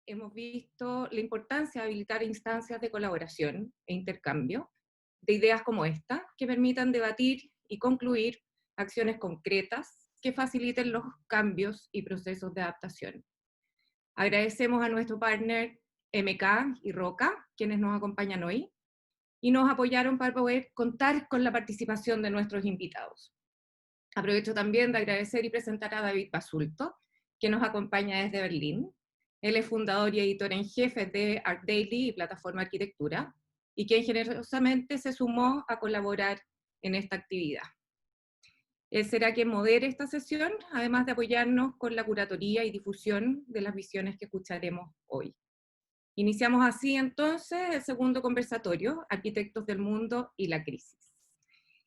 hemos visto la importancia de habilitar instancias de colaboración e intercambio de ideas como esta, que permitan debatir y concluir acciones concretas que faciliten los cambios y procesos de adaptación. Agradecemos a nuestro partner MK y Roca, quienes nos acompañan hoy, y nos apoyaron para poder contar con la participación de nuestros invitados. Aprovecho también de agradecer y presentar a David Basulto, que nos acompaña desde Berlín. Él es fundador y editor en jefe de Art Daily y Plataforma Arquitectura, y quien generosamente se sumó a colaborar en esta actividad. Él será quien modere esta sesión, además de apoyarnos con la curatoría y difusión de las visiones que escucharemos hoy. Iniciamos así entonces el segundo conversatorio, Arquitectos del Mundo y la Crisis.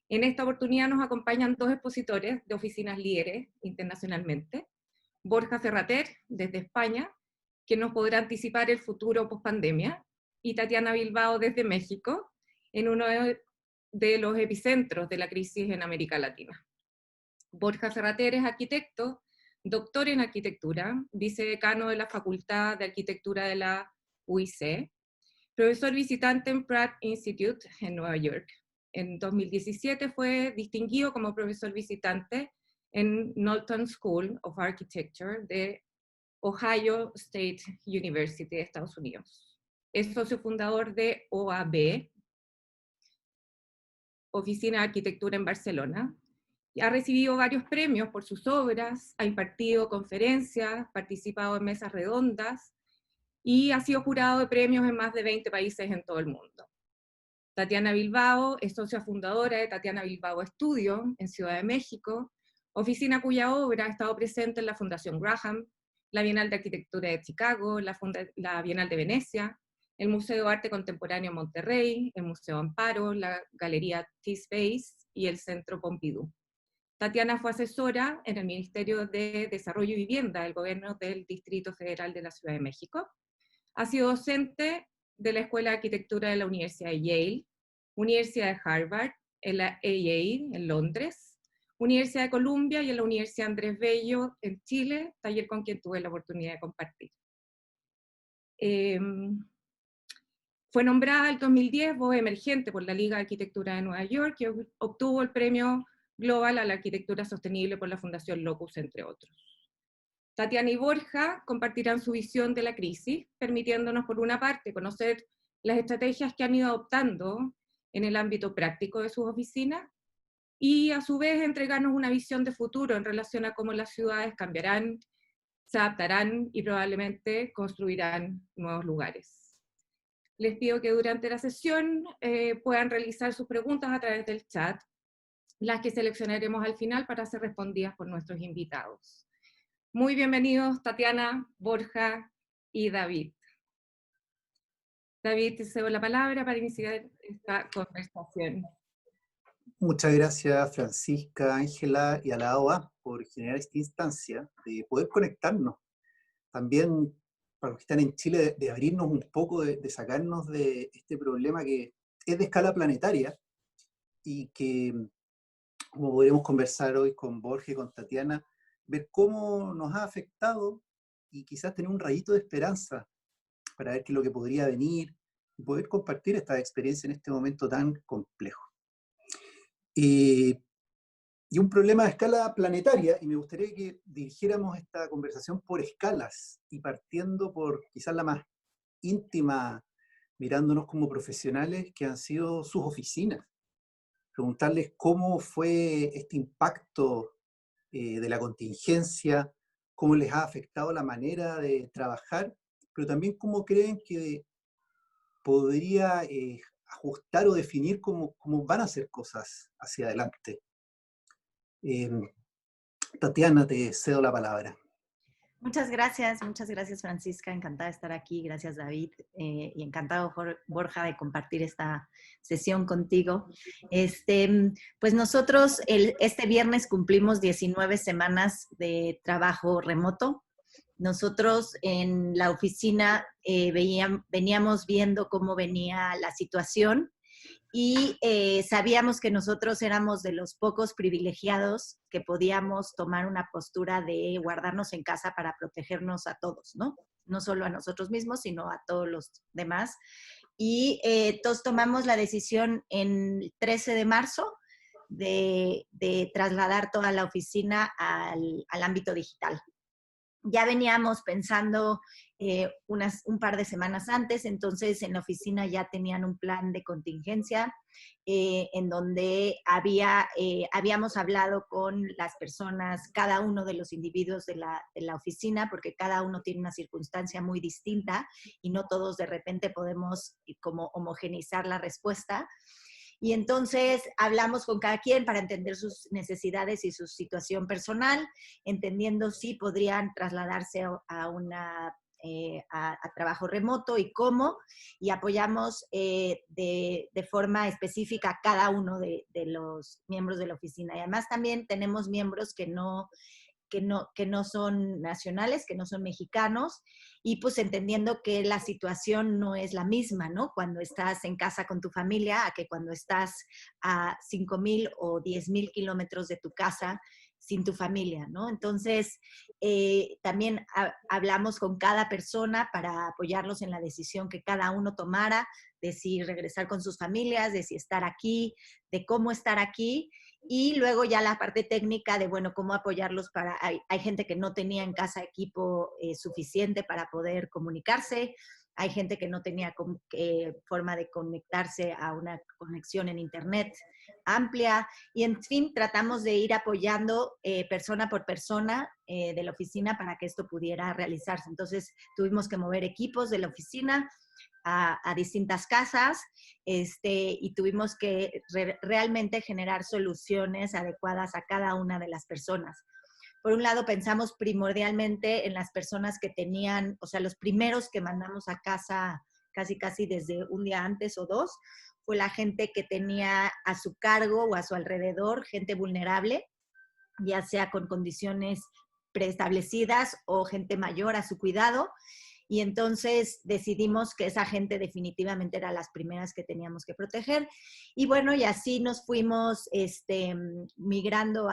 En esta oportunidad nos acompañan dos expositores de oficinas líderes internacionalmente, Borja Ferrater, desde España, que nos podrá anticipar el futuro post-pandemia, y Tatiana Bilbao, desde México, en uno de los epicentros de la crisis en América Latina. Borja Ferrater es arquitecto, doctor en arquitectura, vicedecano de la Facultad de Arquitectura de la UIC, profesor visitante en Pratt Institute en Nueva York. En 2017 fue distinguido como profesor visitante en Knowlton School of Architecture de Ohio State University de Estados Unidos. Es socio fundador de OAB, Oficina de Arquitectura en Barcelona, y ha recibido varios premios por sus obras, ha impartido conferencias, participado en mesas redondas, y ha sido jurado de premios en más de 20 países en todo el mundo. Tatiana Bilbao es socia fundadora de Tatiana Bilbao Studio en Ciudad de México, oficina cuya obra ha estado presente en la Fundación Graham, la Bienal de Arquitectura de Chicago, la Bienal de Venecia, el Museo de Arte Contemporáneo Monterrey, el Museo Amparo, la Galería T-Space y el Centro Pompidou. Tatiana fue asesora en el Ministerio de Desarrollo y Vivienda del Gobierno del Distrito Federal de la Ciudad de México. Ha sido docente de la Escuela de Arquitectura de la Universidad de Yale, Universidad de Harvard, en la AA en Londres, Universidad de Columbia y en la Universidad Andrés Bello en Chile, taller con quien tuve la oportunidad de compartir. Fue nombrada en 2010 voz emergente por la Liga de Arquitectura de Nueva York y obtuvo el premio Global a la Arquitectura Sostenible por la Fundación Locus, entre otros. Tatiana y Borja compartirán su visión de la crisis, permitiéndonos por una parte conocer las estrategias que han ido adoptando en el ámbito práctico de sus oficinas y a su vez entregarnos una visión de futuro en relación a cómo las ciudades cambiarán, se adaptarán y probablemente construirán nuevos lugares. Les pido que durante la sesión puedan realizar sus preguntas a través del chat, las que seleccionaremos al final para ser respondidas por nuestros invitados. Muy bienvenidos Tatiana, Borja y David. David, te cedo la palabra para iniciar esta conversación. Muchas gracias Francisca, Ángela y a la OA por generar esta instancia de poder conectarnos. También para los que están en Chile, de abrirnos un poco, de sacarnos de este problema que es de escala planetaria y que, como podremos conversar hoy con Borja y con Tatiana, ver cómo nos ha afectado y quizás tener un rayito de esperanza para ver qué es lo que podría venir y poder compartir esta experiencia en este momento tan complejo. Y un problema de escala planetaria, y me gustaría que dirigiéramos esta conversación por escalas y partiendo por quizás la más íntima, mirándonos como profesionales que han sido sus oficinas. Preguntarles cómo fue este impacto de la contingencia, cómo les ha afectado la manera de trabajar, pero también cómo creen que podría ajustar o definir cómo van a hacer cosas hacia adelante. Tatiana, te cedo la palabra. Muchas gracias Francisca, encantada de estar aquí, gracias David, y encantado Borja de compartir esta sesión contigo. Pues nosotros este viernes cumplimos 19 semanas de trabajo remoto. Nosotros en la oficina veníamos viendo cómo venía la situación y sabíamos que nosotros éramos de los pocos privilegiados que podíamos tomar una postura de guardarnos en casa para protegernos a todos, ¿no? no solo a nosotros mismos, sino a todos los demás. Y todos tomamos la decisión el 13 de marzo de trasladar toda la oficina al ámbito digital. Ya veníamos pensando un par de semanas antes, entonces en la oficina ya tenían un plan de contingencia en donde habíamos hablado con las personas, cada uno de los individuos de la oficina, porque cada uno tiene una circunstancia muy distinta y no todos de repente podemos como homogeneizar la respuesta. Y entonces hablamos con cada quien para entender sus necesidades y su situación personal, entendiendo si podrían trasladarse a trabajo remoto y cómo, y apoyamos de forma específica a cada uno de los miembros de la oficina. Y además también tenemos miembros que no son nacionales, que no son mexicanos, y pues entendiendo que la situación no es la misma, ¿no? Cuando estás en casa con tu familia, a que cuando estás a 5,000 o 10,000 kilómetros de tu casa sin tu familia, ¿no? Entonces, también hablamos con cada persona para apoyarlos en la decisión que cada uno tomara, de si regresar con sus familias, de si estar aquí, de cómo estar aquí. Y luego ya la parte técnica de, bueno, cómo apoyarlos hay gente que no tenía en casa equipo suficiente para poder comunicarse, hay gente que no tenía forma de conectarse a una conexión en internet amplia, y en fin, tratamos de ir apoyando persona por persona de la oficina para que esto pudiera realizarse. Entonces tuvimos que mover equipos de la oficina a distintas casas, y tuvimos que realmente generar soluciones adecuadas a cada una de las personas. Por un lado, pensamos primordialmente en las personas que tenían, o sea, los primeros que mandamos a casa casi desde un día antes o dos, fue la gente que tenía a su cargo o a su alrededor gente vulnerable, ya sea con condiciones preestablecidas o gente mayor a su cuidado. Y entonces decidimos que esa gente definitivamente era las primeras que teníamos que proteger. Y bueno, y así nos fuimos migrando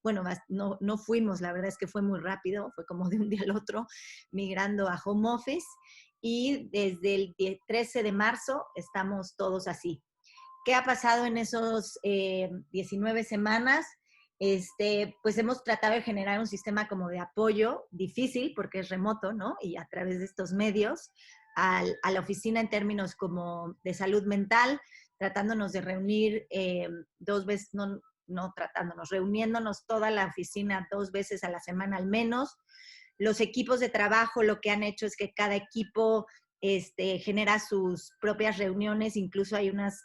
bueno, no fuimos, la verdad es que fue muy rápido, fue como de un día al otro, migrando a home office. Y desde el 13 de marzo estamos todos así. ¿Qué ha pasado en esos 19 semanas? Pues hemos tratado de generar un sistema como de apoyo difícil porque es remoto, ¿no? Y a través de estos medios a la oficina en términos como de salud mental, tratándonos de reunir 2 veces, no tratándonos, reuniéndonos toda la oficina 2 veces a la semana al menos. Los equipos de trabajo lo que han hecho es que cada equipo genera sus propias reuniones, incluso hay unas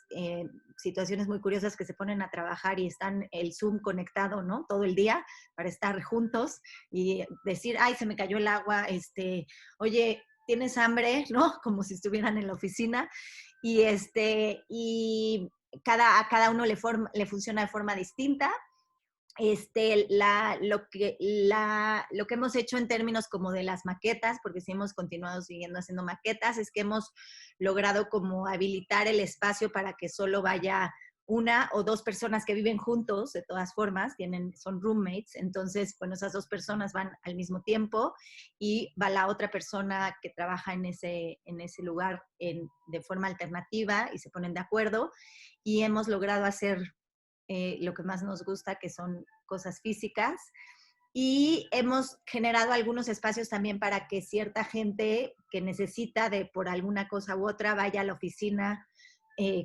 situaciones muy curiosas que se ponen a trabajar y están el Zoom conectado, ¿no? Todo el día para estar juntos y decir, ay, se me cayó el agua, oye, ¿tienes hambre? ¿No? Como si estuvieran en la oficina. Y a cada uno le funciona de forma distinta. Lo que hemos hecho en términos como de las maquetas, porque sí hemos continuado siguiendo haciendo maquetas, es que hemos logrado como habilitar el espacio para que solo vaya 1 o 2 personas que viven juntos, de todas formas, son roommates, entonces, bueno, esas 2 personas van al mismo tiempo y va la otra persona que trabaja en ese lugar de forma alternativa y se ponen de acuerdo, y hemos logrado hacer lo que más nos gusta, que son cosas físicas. Y hemos generado algunos espacios también para que cierta gente que necesita por alguna cosa u otra vaya a la oficina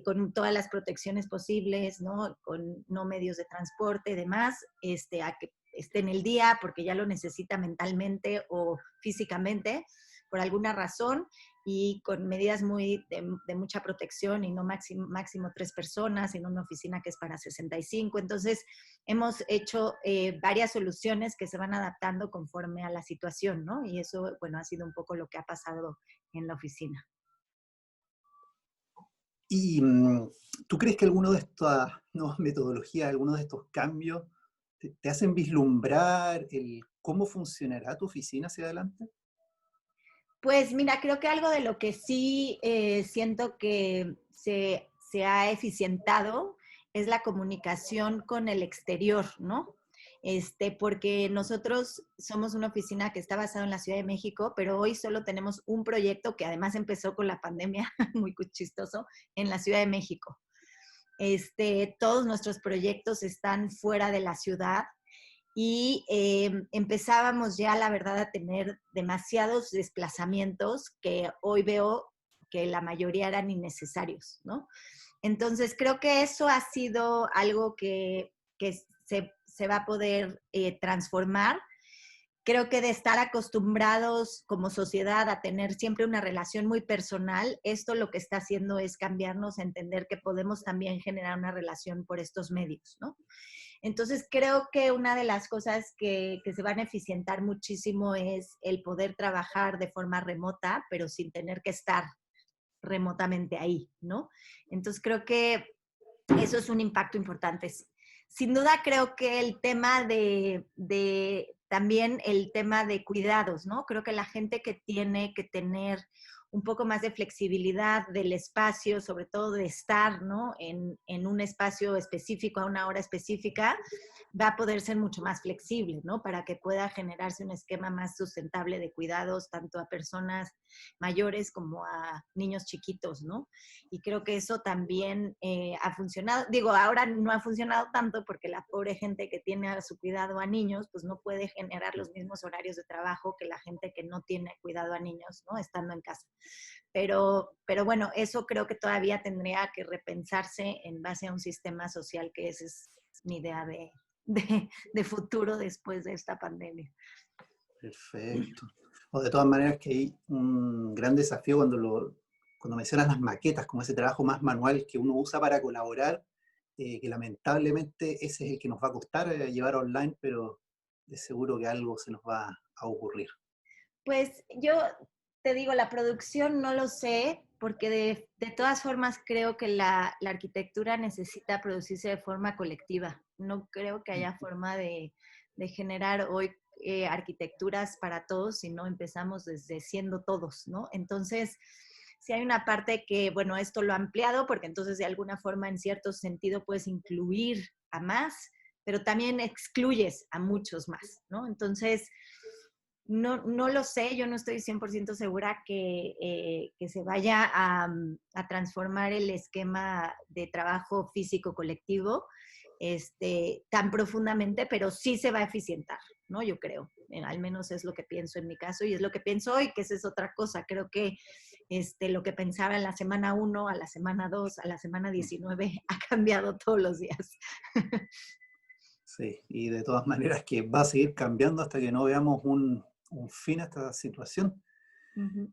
con todas las protecciones posibles, ¿no? Con no medios de transporte y demás, a que esté en el día porque ya lo necesita mentalmente o físicamente por alguna razón, y con medidas de mucha protección y no máximo 3 personas en una oficina que es para 65. Entonces, hemos hecho varias soluciones que se van adaptando conforme a la situación, ¿no? Y eso, bueno, ha sido un poco lo que ha pasado en la oficina. ¿Y tú crees que alguno de estas nuevas metodologías, algunos de estos cambios, te hacen vislumbrar cómo funcionará tu oficina hacia adelante? Pues mira, creo que algo de lo que sí siento que se ha eficientado es la comunicación con el exterior, ¿no? porque nosotros somos una oficina que está basada en la Ciudad de México, pero hoy solo tenemos un proyecto que además empezó con la pandemia, muy chistoso, en la Ciudad de México. Todos nuestros proyectos están fuera de la ciudad y empezábamos ya, la verdad, a tener demasiados desplazamientos que hoy veo que la mayoría eran innecesarios, ¿no? Entonces, creo que eso ha sido algo que se va a poder transformar. Creo que de estar acostumbrados como sociedad a tener siempre una relación muy personal, esto lo que está haciendo es cambiarnos a entender que podemos también generar una relación por estos medios, ¿no? Entonces, creo que una de las cosas que se van a eficientar muchísimo es el poder trabajar de forma remota, pero sin tener que estar remotamente ahí, ¿no? Entonces, creo que eso es un impacto importante. Sin duda, creo que el tema también el tema de cuidados, ¿no? Creo que la gente que tiene que tener un poco más de flexibilidad del espacio, sobre todo de estar, ¿no? En un espacio específico, a una hora específica, va a poder ser mucho más flexible, ¿no? Para que pueda generarse un esquema más sustentable de cuidados, tanto a personas mayores como a niños chiquitos, ¿no? Y creo que eso también ha funcionado. Digo, ahora no ha funcionado tanto porque la pobre gente que tiene a su cuidado a niños, pues no puede generar los mismos horarios de trabajo que la gente que no tiene cuidado a niños, ¿no? Estando en casa. Pero bueno, eso creo que todavía tendría que repensarse en base a un sistema social, que esa es mi idea de futuro después de esta pandemia. Perfecto. O de todas maneras que hay un gran desafío cuando mencionas las maquetas, como ese trabajo más manual que uno usa para colaborar, que lamentablemente ese es el que nos va a costar llevar online, pero de seguro que algo se nos va a ocurrir. Pues yo te digo, la producción no lo sé, porque de todas formas creo que la arquitectura necesita producirse de forma colectiva. No creo que haya forma de generar hoy arquitecturas para todos si no empezamos desde siendo todos, ¿no? Entonces, sí hay una parte que, bueno, esto lo ha ampliado, porque entonces de alguna forma, en cierto sentido, puedes incluir a más, pero también excluyes a muchos más, ¿no? Entonces, no lo sé, yo no estoy 100% segura que se vaya a transformar el esquema de trabajo físico colectivo tan profundamente, pero sí se va a eficientar, ¿no? Yo creo, al menos es lo que pienso en mi caso y es lo que pienso hoy, que esa es otra cosa. Creo que lo que pensaba en la semana 1, a la semana 2, a la semana 19, ha cambiado todos los días. Sí, y de todas maneras que va a seguir cambiando hasta que no veamos un fin a esta situación. Uh-huh.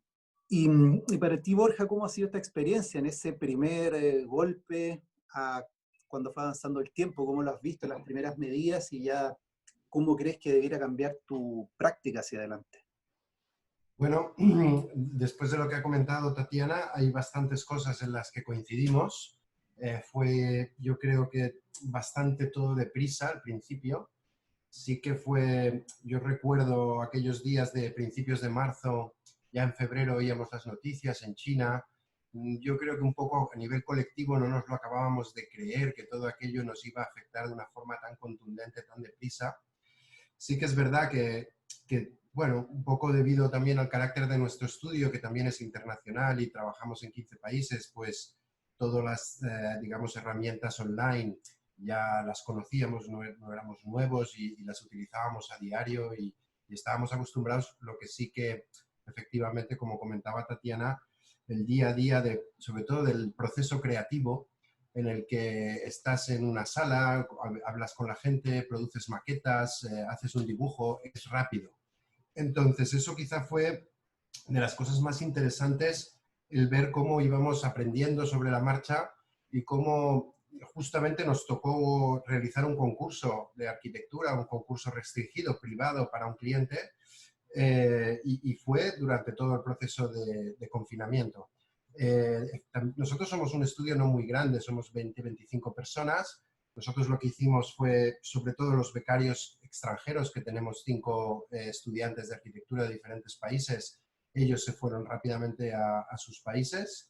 Y para ti, Borja, ¿cómo ha sido esta experiencia en ese primer golpe cuando fue avanzando el tiempo? ¿Cómo lo has visto, las primeras medidas y ya cómo crees que debiera cambiar tu práctica hacia adelante? Bueno, después de lo que ha comentado Tatiana, hay bastantes cosas en las que coincidimos. Yo creo que bastante todo deprisa al principio. Sí que yo recuerdo aquellos días de principios de marzo, ya en febrero oíamos las noticias en China. Yo creo que un poco a nivel colectivo no nos lo acabábamos de creer, que todo aquello nos iba a afectar de una forma tan contundente, tan deprisa. Sí que es verdad que bueno, un poco debido también al carácter de nuestro estudio, que también es internacional y trabajamos en 15 países, pues todas las, digamos, herramientas online ya las conocíamos, no éramos nuevos y las utilizábamos a diario y estábamos acostumbrados. Lo que sí que, efectivamente, como comentaba Tatiana, el día a día, sobre todo del proceso creativo, en el que estás en una sala, hablas con la gente, produces maquetas, haces un dibujo, es rápido. Entonces, eso quizá fue de las cosas más interesantes, el ver cómo íbamos aprendiendo sobre la marcha y cómo justamente nos tocó realizar un concurso de arquitectura, un concurso restringido, privado para un cliente, y fue durante todo el proceso de confinamiento. Nosotros somos un estudio no muy grande, somos 20-25 personas. Nosotros lo que hicimos fue, sobre todo los becarios extranjeros, que tenemos 5 estudiantes de arquitectura de diferentes países, ellos se fueron rápidamente a sus países.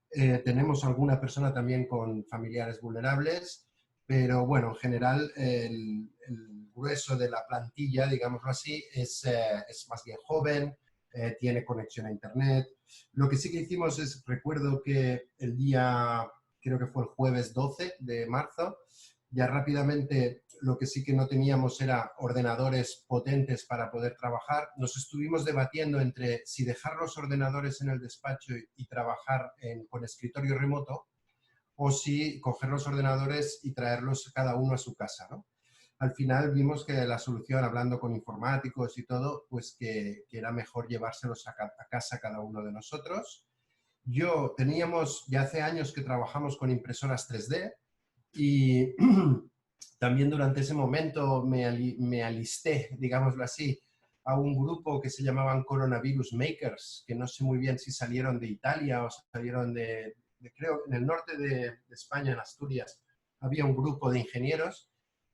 Tenemos alguna persona también con familiares vulnerables, pero bueno, en general el grueso de la plantilla, digámoslo así, es más bien joven, tiene conexión a Internet. Lo que sí que hicimos es, recuerdo que el día, creo que fue el jueves 12 de marzo, ya rápidamente lo que sí que no teníamos era ordenadores potentes para poder trabajar. Nos estuvimos debatiendo entre si dejar los ordenadores en el despacho y trabajar con escritorio remoto, o si coger los ordenadores y traerlos cada uno a su casa, ¿no? Al final vimos que la solución, hablando con informáticos y todo, pues que era mejor llevárselos a casa cada uno de nosotros. Teníamos, ya hace años que trabajamos con impresoras 3D y también durante ese momento me alisté, digámoslo así, a un grupo que se llamaban Coronavirus Makers, que no sé muy bien si salieron de Italia o salieron creo, en el norte de España, en Asturias, había un grupo de ingenieros.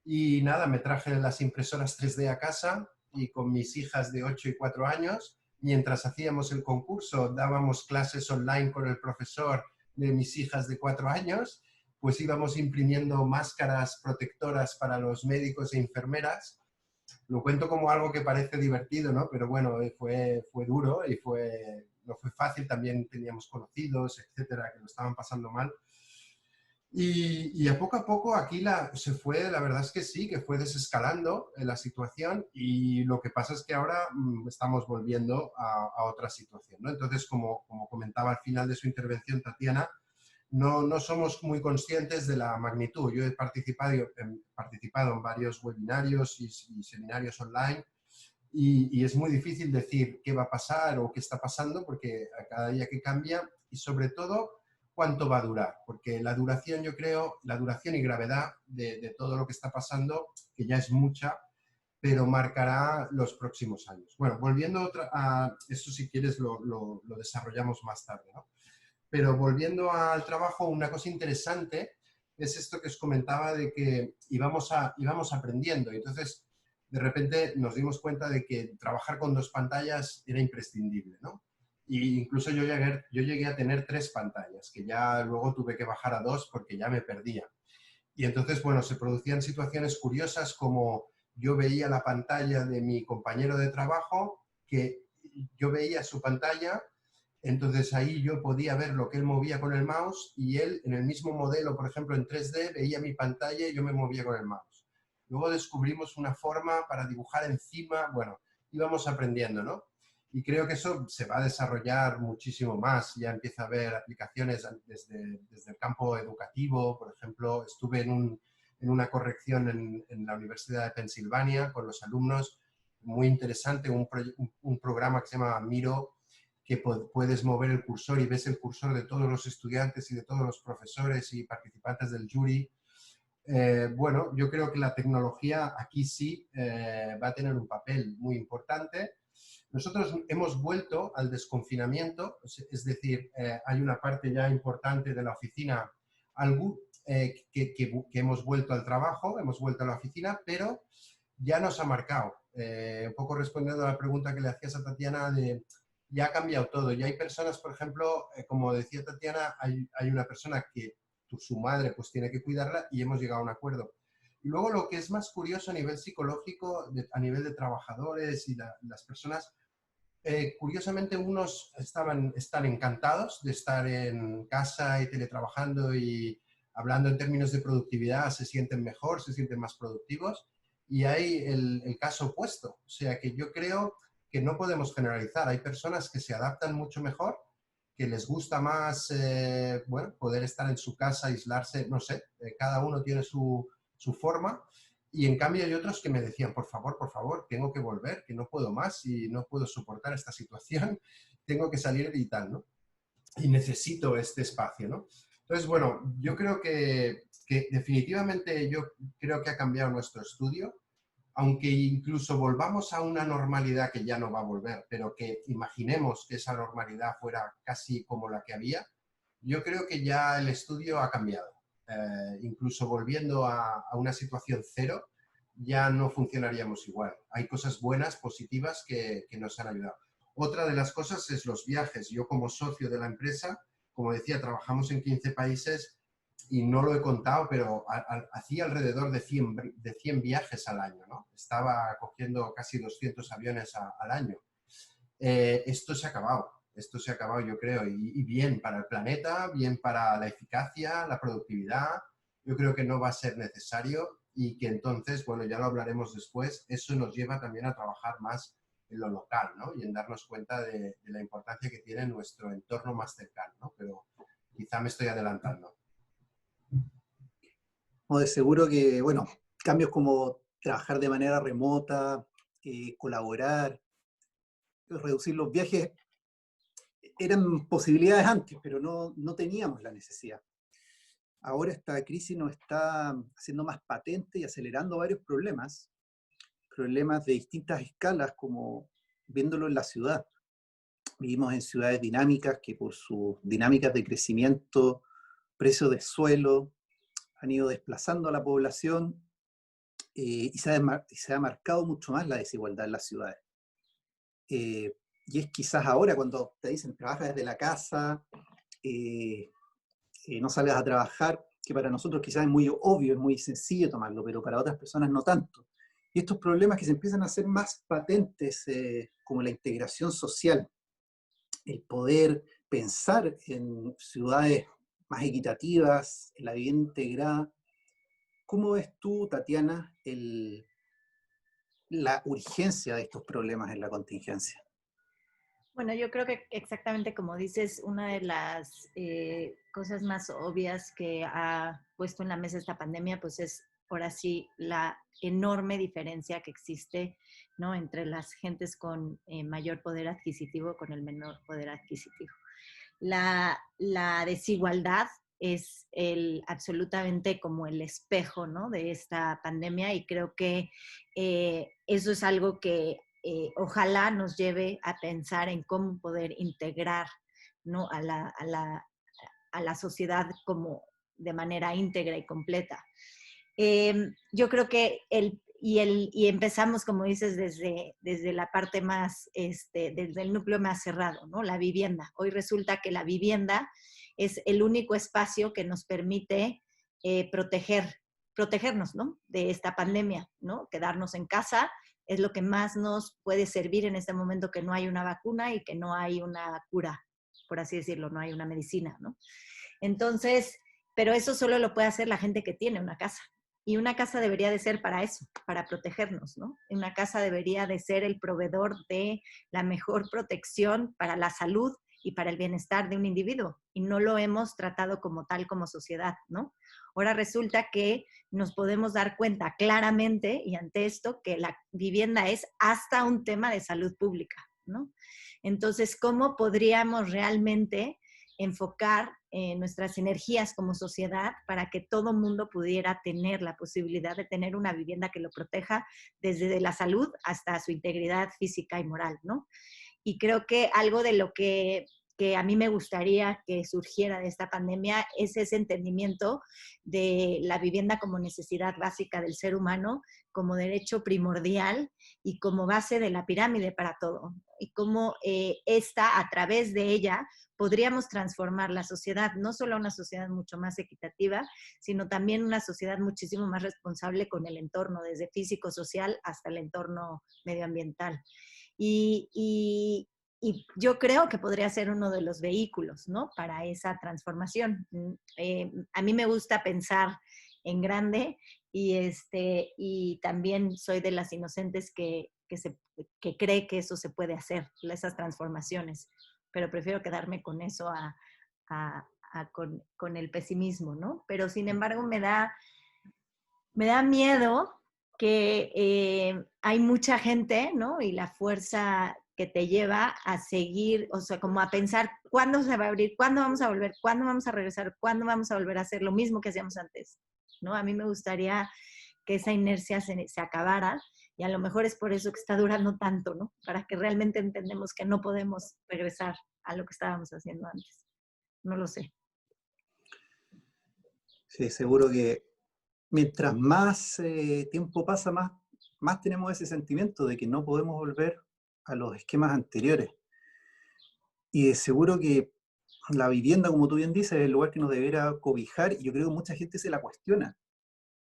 Y nada, me traje las impresoras 3D a casa y con mis hijas de 8 y 4 años, mientras hacíamos el concurso, dábamos clases online con el profesor de mis hijas de 4 años, pues íbamos imprimiendo máscaras protectoras para los médicos e enfermeras. Lo cuento como algo que parece divertido, ¿no? Pero bueno, fue duro y no fue fácil. También teníamos conocidos, etcétera, que lo estaban pasando mal. Y a poco aquí la verdad es que sí, que fue desescalando la situación, y lo que pasa es que ahora estamos volviendo a otra situación, ¿no? Entonces, como comentaba al final de su intervención Tatiana, no somos muy conscientes de la magnitud. Yo he participado en varios webinarios y seminarios online, y es muy difícil decir qué va a pasar o qué está pasando, porque a cada día que cambia, y sobre todo cuánto va a durar, porque la duración, yo creo, la duración y gravedad de todo lo que está pasando, que ya es mucha, pero marcará los próximos años. Bueno, volviendo a esto, si quieres lo desarrollamos más tarde, ¿no? Pero volviendo al trabajo, una cosa interesante es esto que os comentaba de que íbamos aprendiendo, y entonces de repente nos dimos cuenta de que trabajar con 2 pantallas era imprescindible, ¿no? Y incluso yo llegué a tener 3 pantallas, que ya luego tuve que bajar a 2 porque ya me perdía. Y entonces, bueno, se producían situaciones curiosas, como yo veía la pantalla de mi compañero de trabajo, que yo veía su pantalla, entonces ahí yo podía ver lo que él movía con el mouse, y él en el mismo modelo, por ejemplo en 3D, veía mi pantalla y yo me movía con el mouse. Luego descubrimos una forma para dibujar encima, bueno, íbamos aprendiendo, ¿no? Y creo que eso se va a desarrollar muchísimo más. Ya empieza a haber aplicaciones desde el campo educativo. Por ejemplo, estuve en una corrección en la Universidad de Pensilvania con los alumnos, muy interesante, un programa que se llama Miro, que puedes mover el cursor y ves el cursor de todos los estudiantes y de todos los profesores y participantes del jury. Bueno, yo creo que la tecnología aquí sí va a tener un papel muy importante. Nosotros hemos vuelto al desconfinamiento, es decir, hay una parte ya importante de la oficina que hemos vuelto al trabajo, hemos vuelto a la oficina, pero ya nos ha marcado. Un poco respondiendo a la pregunta que le hacías a Tatiana, ya ha cambiado todo. Ya hay personas, por ejemplo, como decía Tatiana, hay una persona que su madre pues tiene que cuidarla, y hemos llegado a un acuerdo. Y luego lo que es más curioso a nivel psicológico, a nivel de trabajadores y las personas, curiosamente unos están encantados de estar en casa y teletrabajando y hablando en términos de productividad, se sienten mejor, se sienten más productivos, y hay el caso opuesto. O sea que yo creo que no podemos generalizar. Hay personas que se adaptan mucho mejor, que les gusta más, bueno, poder estar en su casa, aislarse, no sé, cada uno tiene su forma. Y en cambio hay otros que me decían, por favor, tengo que volver, que no puedo más y no puedo soportar esta situación, tengo que salir y tal, ¿no? Y necesito este espacio, ¿no? Entonces, bueno, yo creo que definitivamente yo creo que ha cambiado nuestro estudio, aunque incluso volvamos a una normalidad que ya no va a volver, pero que imaginemos que esa normalidad fuera casi como la que había, yo creo que ya el estudio ha cambiado. Incluso volviendo a una situación cero, ya no funcionaríamos igual. Hay cosas buenas, positivas, que nos han ayudado. Otra de las cosas es los viajes. Yo, como socio de la empresa, como decía, trabajamos en 15 países, y no lo he contado, pero hacía alrededor de 100 viajes al año, ¿no? Estaba cogiendo casi 200 aviones al año. Esto se ha acabado, yo creo, y bien para el planeta, bien para la eficacia, la productividad. Yo creo que no va a ser necesario y que entonces, bueno, ya lo hablaremos después, eso nos lleva también a trabajar más en lo local, ¿no? Y en darnos cuenta de la importancia que tiene nuestro entorno más cercano, ¿no? Pero quizá me estoy adelantando. No, de seguro que, bueno, cambios como trabajar de manera remota, colaborar, reducir los viajes, eran posibilidades antes, pero no teníamos la necesidad. Ahora esta crisis nos está haciendo más patente y acelerando varios problemas de distintas escalas, como viéndolo en la ciudad. Vivimos en ciudades dinámicas que por sus dinámicas de crecimiento, precio de suelo, han ido desplazando a la población y se ha marcado mucho más la desigualdad en las ciudades. Y es quizás ahora cuando te dicen trabaja desde la casa, no salgas a trabajar, que para nosotros quizás es muy obvio, es muy sencillo tomarlo, pero para otras personas no tanto. Y estos problemas que se empiezan a hacer más patentes, como la integración social, el poder pensar en ciudades más equitativas, en la vivienda integrada. ¿Cómo ves tú, Tatiana, la urgencia de estos problemas en la contingencia? Bueno, yo creo que exactamente como dices, una de las cosas más obvias que ha puesto en la mesa esta pandemia, pues es ahora sí la enorme diferencia que existe, ¿no? Entre las gentes con mayor poder adquisitivo con el menor poder adquisitivo. La desigualdad es absolutamente como el espejo, ¿no? De esta pandemia y creo que eso es algo que ojalá nos lleve a pensar en cómo poder integrar, ¿no? a la sociedad como de manera íntegra y completa. Yo creo que y empezamos, como dices, desde la parte más, desde el núcleo más cerrado, ¿no? La vivienda. Hoy resulta que la vivienda es el único espacio que nos permite protegernos, ¿no? De esta pandemia, ¿no? Quedarnos en casa es lo que más nos puede servir en este momento que no hay una vacuna y que no hay una cura, por así decirlo, no hay una medicina, ¿no? Entonces, pero eso solo lo puede hacer la gente que tiene una casa. Y una casa debería de ser para eso, para protegernos, ¿no? Una casa debería de ser el proveedor de la mejor protección para la salud y para el bienestar de un individuo. Y no lo hemos tratado como tal, como sociedad, ¿no? Ahora resulta que nos podemos dar cuenta claramente, y ante esto, que la vivienda es hasta un tema de salud pública, ¿no? Entonces, ¿cómo podríamos realmente enfocar nuestras energías como sociedad para que todo mundo pudiera tener la posibilidad de tener una vivienda que lo proteja desde la salud hasta su integridad física y moral, ¿no? Y creo que algo de lo que a mí me gustaría que surgiera de esta pandemia es ese entendimiento de la vivienda como necesidad básica del ser humano, como derecho primordial y como base de la pirámide para todo. Y cómo a través de ella, podríamos transformar la sociedad, no solo a una sociedad mucho más equitativa, sino también una sociedad muchísimo más responsable con el entorno, desde físico, social hasta el entorno medioambiental. Y yo creo que podría ser uno de los vehículos, ¿no? Para esa transformación. A mí me gusta pensar en grande y también soy de las inocentes que cree que eso se puede hacer, esas transformaciones, pero prefiero quedarme con eso con el pesimismo, ¿no? Pero sin embargo me da miedo que hay mucha gente, ¿no? Y la fuerza que te lleva a seguir, o sea, como a pensar, ¿cuándo se va a abrir? ¿Cuándo vamos a volver? ¿Cuándo vamos a regresar? ¿Cuándo vamos a volver a hacer lo mismo que hacíamos antes? ¿No? A mí me gustaría que esa inercia se acabara y a lo mejor es por eso que está durando tanto, ¿no? Para que realmente entendemos que no podemos regresar a lo que estábamos haciendo antes. No lo sé. Sí, seguro que mientras más tiempo pasa, más tenemos ese sentimiento de que no podemos volver a los esquemas anteriores. Y de seguro que la vivienda, como tú bien dices, es el lugar que nos deberá cobijar, y yo creo que mucha gente se la cuestiona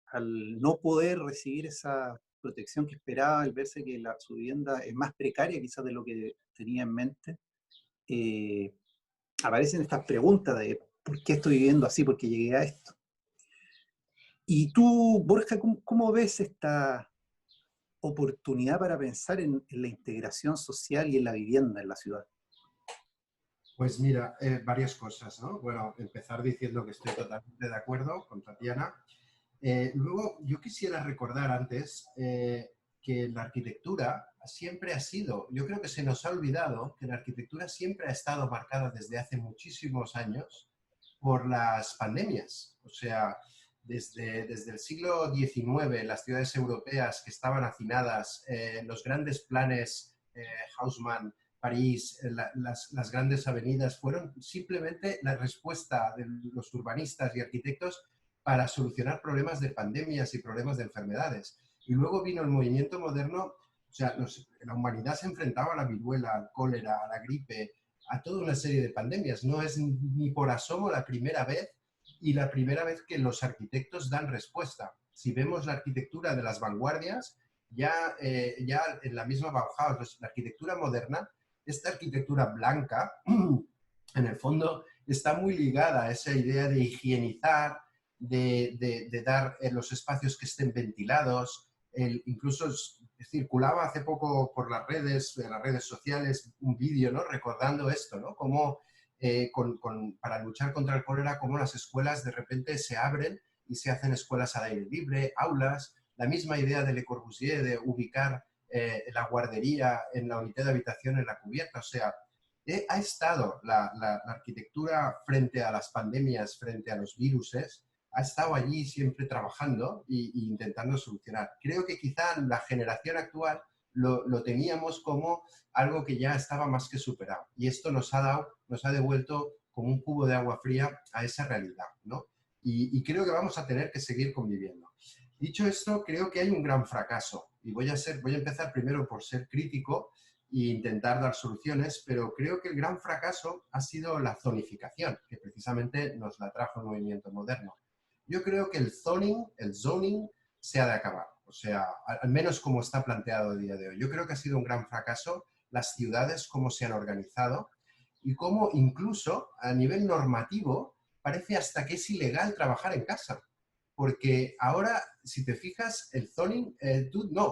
al no poder recibir esa protección que esperaba, al verse que su vivienda es más precaria quizás de lo que tenía en mente. eh, Aparecen estas preguntas de ¿por qué estoy viviendo así? ¿Por qué llegué a esto? Y tú, Borja, ¿cómo ves esta oportunidad para pensar en la integración social y en la vivienda en la ciudad? Pues mira, varias cosas, ¿no? Bueno, empezar diciendo que estoy totalmente de acuerdo con Tatiana. Luego, yo quisiera recordar antes que la arquitectura siempre ha sido, yo creo que se nos ha olvidado que la arquitectura siempre ha estado marcada desde hace muchísimos años por las pandemias. O sea, desde el siglo XIX, las ciudades europeas que estaban hacinadas, los grandes planes Haussmann, París, las grandes avenidas, fueron simplemente la respuesta de los urbanistas y arquitectos para solucionar problemas de pandemias y problemas de enfermedades. Y luego vino el movimiento moderno, o sea, la humanidad se enfrentaba a la viruela, al cólera, a la gripe, a toda una serie de pandemias. No es ni por asomo la primera vez y la primera vez que los arquitectos dan respuesta. Si vemos la arquitectura de las vanguardias, ya en la misma Bauhaus, la arquitectura moderna, esta arquitectura blanca, en el fondo, está muy ligada a esa idea de higienizar, de dar los espacios que estén ventilados. Incluso circulaba hace poco por las redes sociales, un vídeo, ¿no? Recordando esto, ¿no? Cómo para luchar contra el cólera, cómo las escuelas de repente se abren y se hacen escuelas al aire libre, aulas. La misma idea de Le Corbusier de ubicar la guardería en la unidad de habitación en la cubierta. O sea, ha estado la arquitectura frente a las pandemias, frente a los viruses, ha estado allí siempre trabajando e intentando solucionar. Creo que quizá la generación actual lo teníamos como algo que ya estaba más que superado. Y esto nos ha devuelto como un cubo de agua fría a esa realidad, ¿no? Y creo que vamos a tener que seguir conviviendo. Dicho esto, creo que hay un gran fracaso. Y voy a empezar primero por ser crítico e intentar dar soluciones, pero creo que el gran fracaso ha sido la zonificación, que precisamente nos la trajo el movimiento moderno. Yo creo que el zoning, se ha de acabar. O sea, al menos como está planteado a día de hoy. Yo creo que ha sido un gran fracaso las ciudades, cómo se han organizado y cómo incluso a nivel normativo parece hasta que es ilegal trabajar en casa. Porque ahora, si te fijas, el zoning,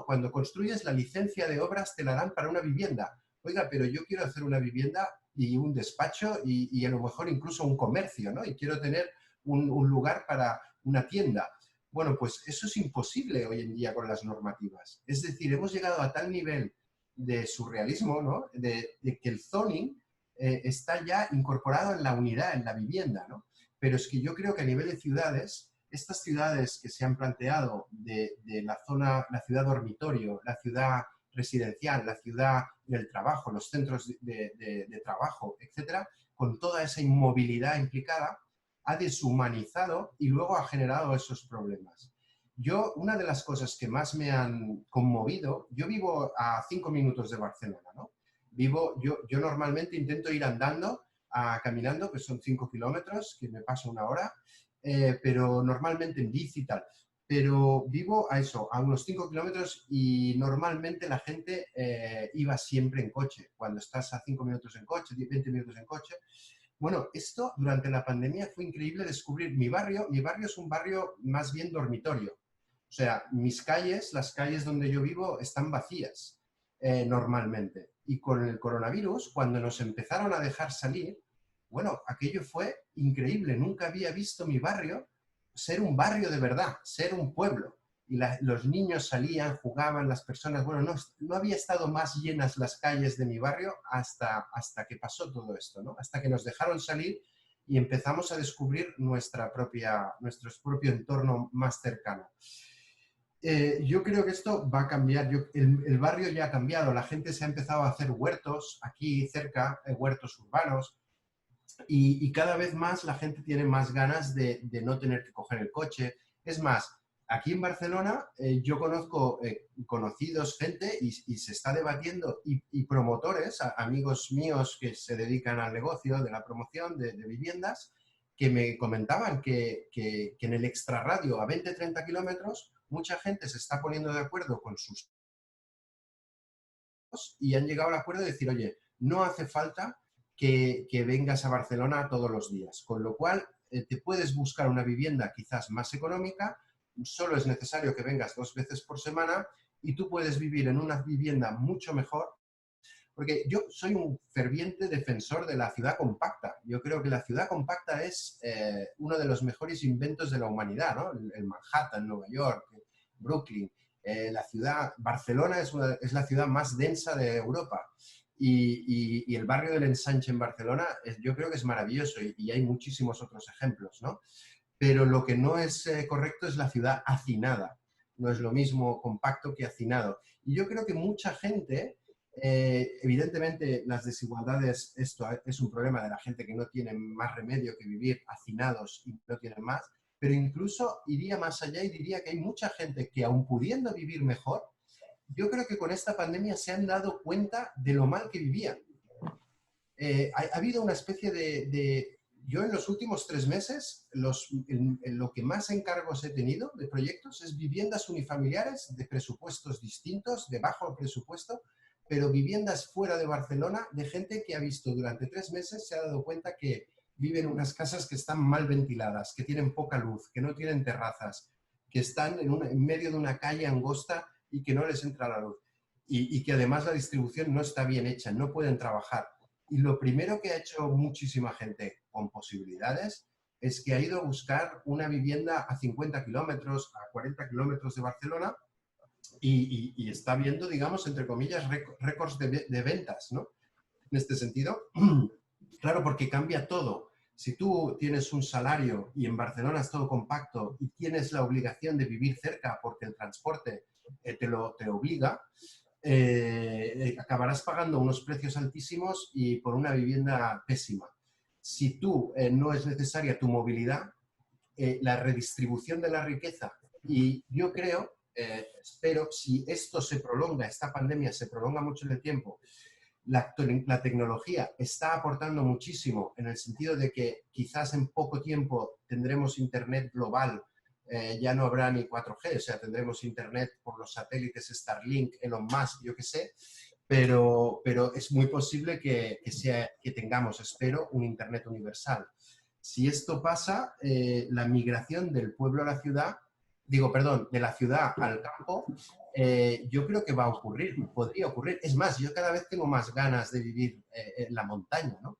cuando construyes la licencia de obras te la dan para una vivienda. Oiga, pero yo quiero hacer una vivienda y un despacho y a lo mejor incluso un comercio, ¿no? Y quiero tener un lugar para una tienda. Bueno, pues eso es imposible hoy en día con las normativas. Es decir, hemos llegado a tal nivel de surrealismo, ¿no? De que el zoning está ya incorporado en la unidad, en la vivienda, ¿no? Pero es que yo creo que a nivel de ciudades, estas ciudades que se han planteado de la ciudad dormitorio, la ciudad residencial, la ciudad del trabajo, los centros de trabajo, etcétera, con toda esa inmovilidad implicada, ha deshumanizado y luego ha generado esos problemas. Una de las cosas que más me han conmovido, yo vivo a 5 minutos de Barcelona, ¿no? Yo normalmente intento ir andando, caminando, que son 5 kilómetros, que me paso una hora, pero normalmente en bici y tal. Pero vivo a unos 5 kilómetros y normalmente la gente iba siempre en coche. Cuando estás a 5 minutos en coche, 20 minutos en coche. Bueno, esto durante la pandemia fue increíble descubrir mi barrio. Mi barrio es un barrio más bien dormitorio. O sea, las calles donde yo vivo están vacías normalmente. Y con el coronavirus, cuando nos empezaron a dejar salir, bueno, aquello fue increíble. Nunca había visto mi barrio ser un barrio de verdad, ser un pueblo. Y los niños salían, jugaban, las personas... Bueno, no había estado más llenas las calles de mi barrio hasta que pasó todo esto, ¿no? Hasta que nos dejaron salir y empezamos a descubrir nuestro propio entorno más cercano. Yo creo que esto va a cambiar. El barrio ya ha cambiado. La gente se ha empezado a hacer huertos aquí cerca, huertos urbanos. Y cada vez más la gente tiene más ganas de no tener que coger el coche. Es más, Aquí en Barcelona yo conozco conocidos, gente, y se está debatiendo, y promotores, amigos míos que se dedican al negocio de la promoción de viviendas, que me comentaban que en el extrarradio a 20-30 kilómetros mucha gente se está poniendo de acuerdo con sus y han llegado al acuerdo de decir, oye, no hace falta que vengas a Barcelona todos los días, con lo cual te puedes buscar una vivienda quizás más económica, solo es necesario que vengas 2 veces por semana y tú puedes vivir en una vivienda mucho mejor, porque yo soy un ferviente defensor de la ciudad compacta. Yo creo que la ciudad compacta es uno de los mejores inventos de la humanidad, ¿no? El Manhattan, Nueva York, Brooklyn, la ciudad, Barcelona es la ciudad más densa de Europa. Y el barrio del Ensanche en Barcelona yo creo que es maravilloso y hay muchísimos otros ejemplos, ¿no? Pero lo que no es correcto es la ciudad hacinada. No es lo mismo compacto que hacinado. Y yo creo que mucha gente, evidentemente las desigualdades, esto es un problema de la gente que no tiene más remedio que vivir hacinados y no tienen más, pero incluso iría más allá y diría que hay mucha gente que aun pudiendo vivir mejor, yo creo que con esta pandemia se han dado cuenta de lo mal que vivían. Ha habido una especie yo en los últimos 3 meses, lo que más encargos he tenido de proyectos es viviendas unifamiliares de presupuestos distintos, de bajo presupuesto, pero viviendas fuera de Barcelona de gente que ha visto durante 3 meses, se ha dado cuenta que viven en unas casas que están mal ventiladas, que tienen poca luz, que no tienen terrazas, que están en medio de una calle angosta y que no les entra la luz. Y que además la distribución no está bien hecha, no pueden trabajar. Y lo primero que ha hecho muchísima gente con posibilidades es que ha ido a buscar una vivienda a 50 kilómetros, a 40 kilómetros de Barcelona y está viendo, digamos, entre comillas, récords de ventas, ¿no? En este sentido, claro, porque cambia todo. Si tú tienes un salario y en Barcelona es todo compacto y tienes la obligación de vivir cerca porque el transporte te obliga, acabarás pagando unos precios altísimos y por una vivienda pésima. Si tú no es necesaria tu movilidad, la redistribución de la riqueza, y yo creo, espero, si esto se prolonga, esta pandemia se prolonga mucho en el tiempo, la tecnología está aportando muchísimo en el sentido de que quizás en poco tiempo tendremos internet global, ya no habrá ni 4G, o sea, tendremos internet por los satélites Starlink, Elon Musk, yo qué sé, pero es muy posible que tengamos, espero, un internet universal. Si esto pasa, la migración del pueblo a la ciudad, de la ciudad al campo, yo creo que va a ocurrir, podría ocurrir. Es más, yo cada vez tengo más ganas de vivir en la montaña, ¿no?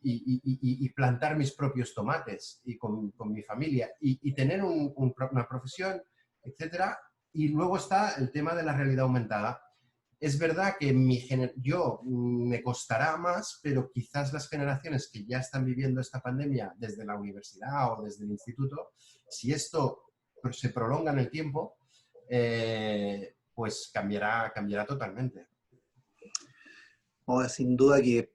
Y plantar mis propios tomates y con mi familia y tener una profesión, etcétera. Y luego está el tema de la realidad aumentada. Es verdad que yo me costará más, pero quizás las generaciones que ya están viviendo esta pandemia desde la universidad o desde el instituto, si esto se prolonga en el tiempo, pues cambiará totalmente. Oh, sin duda que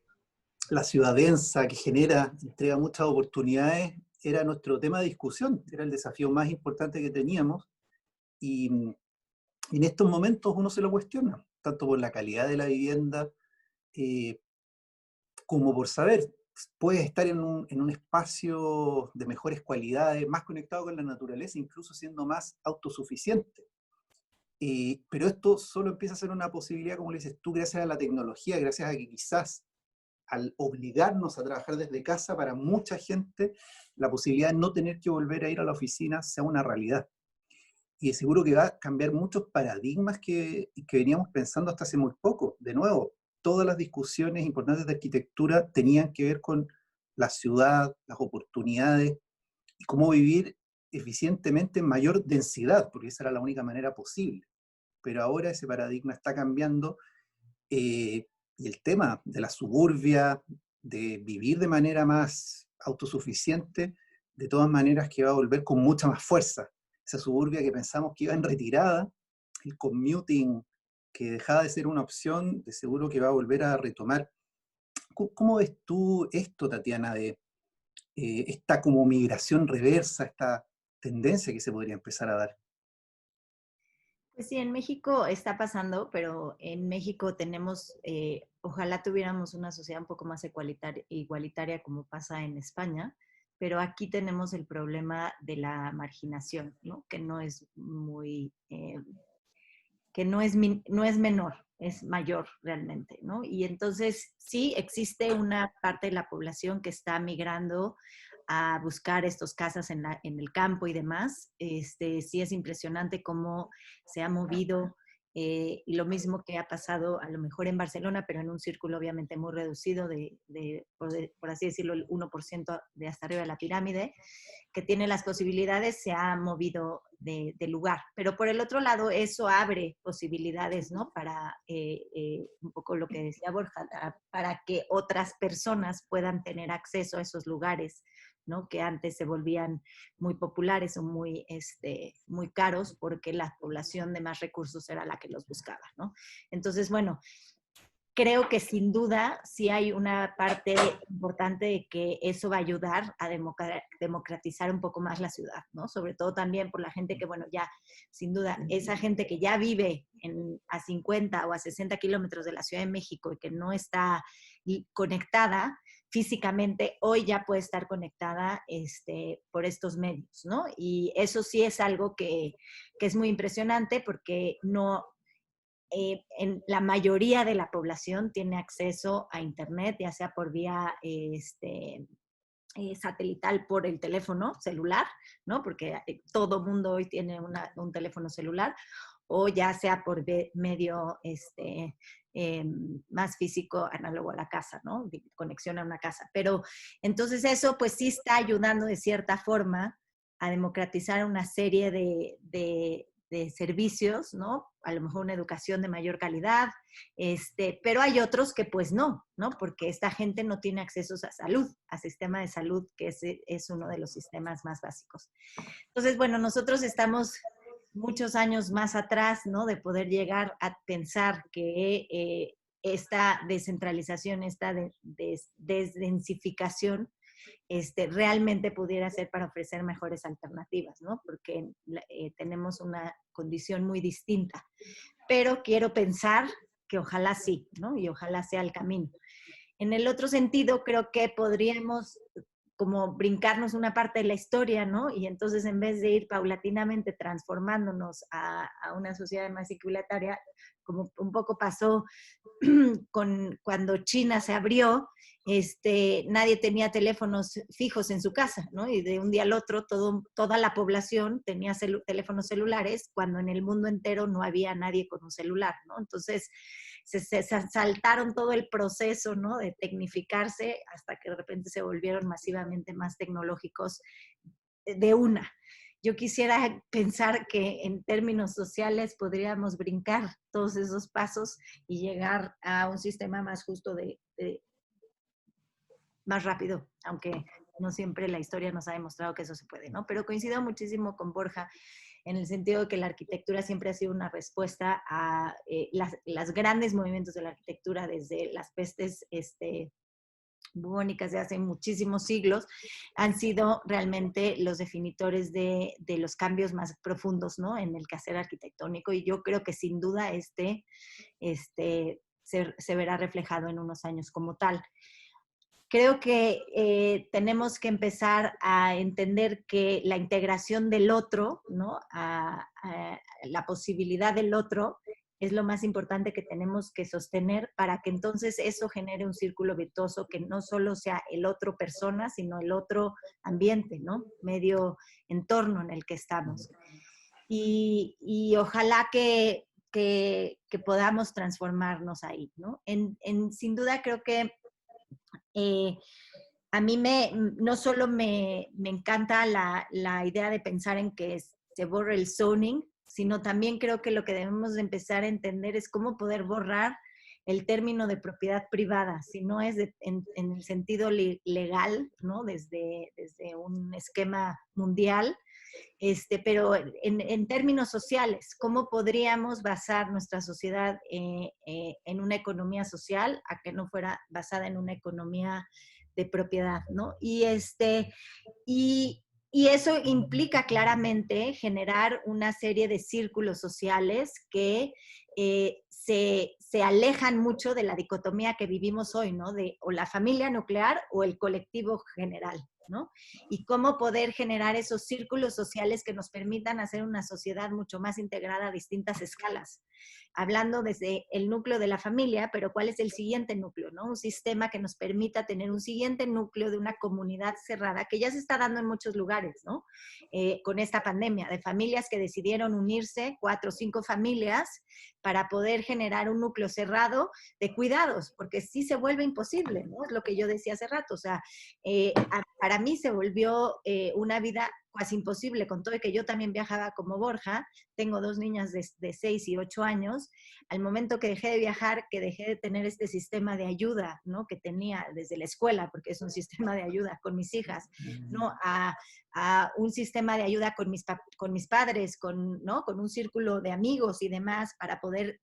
la ciudad densa que entrega muchas oportunidades, era nuestro tema de discusión, era el desafío más importante que teníamos, y en estos momentos uno se lo cuestiona, tanto por la calidad de la vivienda, como por saber, puedes estar en un espacio de mejores cualidades, más conectado con la naturaleza, incluso siendo más autosuficiente. Pero esto solo empieza a ser una posibilidad, como le dices tú, gracias a la tecnología, gracias a que quizás al obligarnos a trabajar desde casa, para mucha gente la posibilidad de no tener que volver a ir a la oficina sea una realidad. Y seguro que va a cambiar muchos paradigmas que veníamos pensando hasta hace muy poco. De nuevo, todas las discusiones importantes de arquitectura tenían que ver con la ciudad, las oportunidades, y cómo vivir eficientemente en mayor densidad, porque esa era la única manera posible. Pero ahora ese paradigma está cambiando, y el tema de la suburbia, de vivir de manera más autosuficiente, de todas maneras que va a volver con mucha más fuerza. Esa suburbia que pensamos que iba en retirada, el commuting que dejaba de ser una opción, de seguro que va a volver a retomar. ¿Cómo ves tú esto, Tatiana, de esta como migración reversa, esta tendencia que se podría empezar a dar. Pues sí, en México está pasando, pero en México tenemos, ojalá tuviéramos una sociedad un poco más igualitaria como pasa en España, pero aquí tenemos el problema de la marginación, ¿no? Que no es muy, que no es menor, es mayor realmente, ¿no? Y entonces sí existe una parte de la población que está migrando a buscar estos casas en el campo y demás. Sí es impresionante cómo se ha movido y lo mismo que ha pasado a lo mejor en Barcelona, pero en un círculo obviamente muy reducido por así decirlo, el 1% de hasta arriba de la pirámide, que tiene las posibilidades, se ha movido de lugar. Pero por el otro lado, eso abre posibilidades, ¿no? Para un poco lo que decía Borja, para que otras personas puedan tener acceso a esos lugares, ¿no? Que antes se volvían muy populares o muy caros porque la población de más recursos era la que los buscaba, ¿no? Entonces, bueno, creo que sin duda sí hay una parte importante de que eso va a ayudar a democratizar un poco más la ciudad, ¿no? Sobre todo también por la gente que, bueno, ya, sin duda, esa gente que ya vive a 50 o a 60 kilómetros de la Ciudad de México y que no está conectada físicamente, hoy ya puede estar conectada por estos medios, ¿no? Y eso sí es algo que es muy impresionante porque no en la mayoría de la población tiene acceso a Internet, ya sea por vía satelital por el teléfono celular, ¿no? Porque todo mundo hoy tiene un teléfono celular, o ya sea por medio más físico, análogo a la casa, ¿no? De conexión a una casa. Pero entonces eso pues sí está ayudando de cierta forma a democratizar una serie de servicios, ¿no? A lo mejor una educación de mayor calidad, pero hay otros que pues no, ¿no? Porque esta gente no tiene accesos a salud, a sistema de salud, que es uno de los sistemas más básicos. Entonces, bueno, nosotros estamos muchos años más atrás, ¿no? De poder llegar a pensar que esta descentralización, esta desdensificación, realmente pudiera ser para ofrecer mejores alternativas, ¿no? Porque tenemos una condición muy distinta. Pero quiero pensar que ojalá sí, ¿no? Y ojalá sea el camino. En el otro sentido, creo que podríamos como brincarnos una parte de la historia, ¿no? Y entonces en vez de ir paulatinamente transformándonos a una sociedad más igualitaria, como un poco pasó cuando China se abrió, nadie tenía teléfonos fijos en su casa, ¿no? Y de un día al otro toda la población tenía teléfonos celulares, cuando en el mundo entero no había nadie con un celular, ¿no? Entonces se saltaron todo el proceso, ¿no? De tecnificarse hasta que de repente se volvieron masivamente más tecnológicos de una. Yo quisiera pensar que en términos sociales podríamos brincar todos esos pasos y llegar a un sistema más justo más rápido, aunque no siempre la historia nos ha demostrado que eso se puede, ¿no? Pero coincido muchísimo con Borja en el sentido de que la arquitectura siempre ha sido una respuesta a las grandes movimientos de la arquitectura desde las pestes bubónicas de hace muchísimos siglos, han sido realmente los definitores de los cambios más profundos, ¿no? En el quehacer arquitectónico, y yo creo que sin duda se verá reflejado en unos años como tal. Creo que tenemos que empezar a entender que la integración del otro, ¿no? A la posibilidad del otro, es lo más importante que tenemos que sostener para que entonces eso genere un círculo virtuoso que no solo sea el otro persona, sino el otro ambiente, ¿no? Medio entorno en el que estamos. Y ojalá que podamos transformarnos ahí, ¿no? Sin duda creo que a mí no solo me encanta la idea de pensar en que se borre el zoning, sino también creo que lo que debemos de empezar a entender es cómo poder borrar el término de propiedad privada, si no es en el sentido legal, ¿no? Desde un esquema mundial, pero en términos sociales, ¿cómo podríamos basar nuestra sociedad en una economía social a que no fuera basada en una economía de propiedad, ¿no? Y Y eso implica claramente generar una serie de círculos sociales que se alejan mucho de la dicotomía que vivimos hoy, ¿no? De o la familia nuclear o el colectivo general, ¿no? Y cómo poder generar esos círculos sociales que nos permitan hacer una sociedad mucho más integrada a distintas escalas. Hablando desde el núcleo de la familia, pero ¿cuál es el siguiente núcleo, no? Un sistema que nos permita tener un siguiente núcleo de una comunidad cerrada que ya se está dando en muchos lugares, ¿no? Con esta pandemia, de familias que decidieron unirse, 4 o 5 familias, para poder generar un núcleo cerrado de cuidados, porque sí se vuelve imposible, ¿no? Es lo que yo decía hace rato, o sea, para mí se volvió una vida casi imposible, con todo que yo también viajaba como Borja, tengo 2 niñas de 6 y 8 años, al momento que dejé de viajar, que dejé de tener este sistema de ayuda, ¿no? Que tenía desde la escuela, porque es un sistema de ayuda con mis hijas, ¿no? A un sistema de ayuda con mis padres, ¿no? Con un círculo de amigos y demás para poder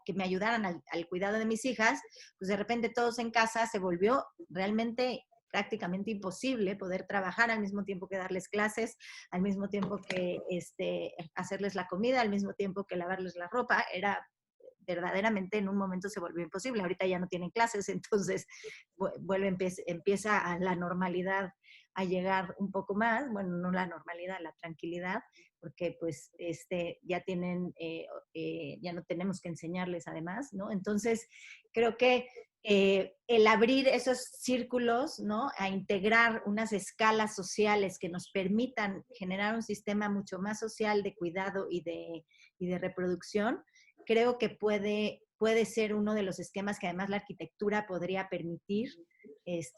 que me ayudaran al cuidado de mis hijas, pues de repente todos en casa se volvió realmente prácticamente imposible poder trabajar al mismo tiempo que darles clases, al mismo tiempo que hacerles la comida, al mismo tiempo que lavarles la ropa. Era verdaderamente en un momento se volvió imposible. Ahorita ya no tienen clases, entonces empieza a la normalidad a llegar un poco más, bueno, no la normalidad, la tranquilidad, porque pues ya tienen, ya no tenemos que enseñarles además, ¿no? Entonces, creo que el abrir esos círculos, ¿no? A integrar unas escalas sociales que nos permitan generar un sistema mucho más social de cuidado y de reproducción, creo que puede ser uno de los esquemas que además la arquitectura podría permitir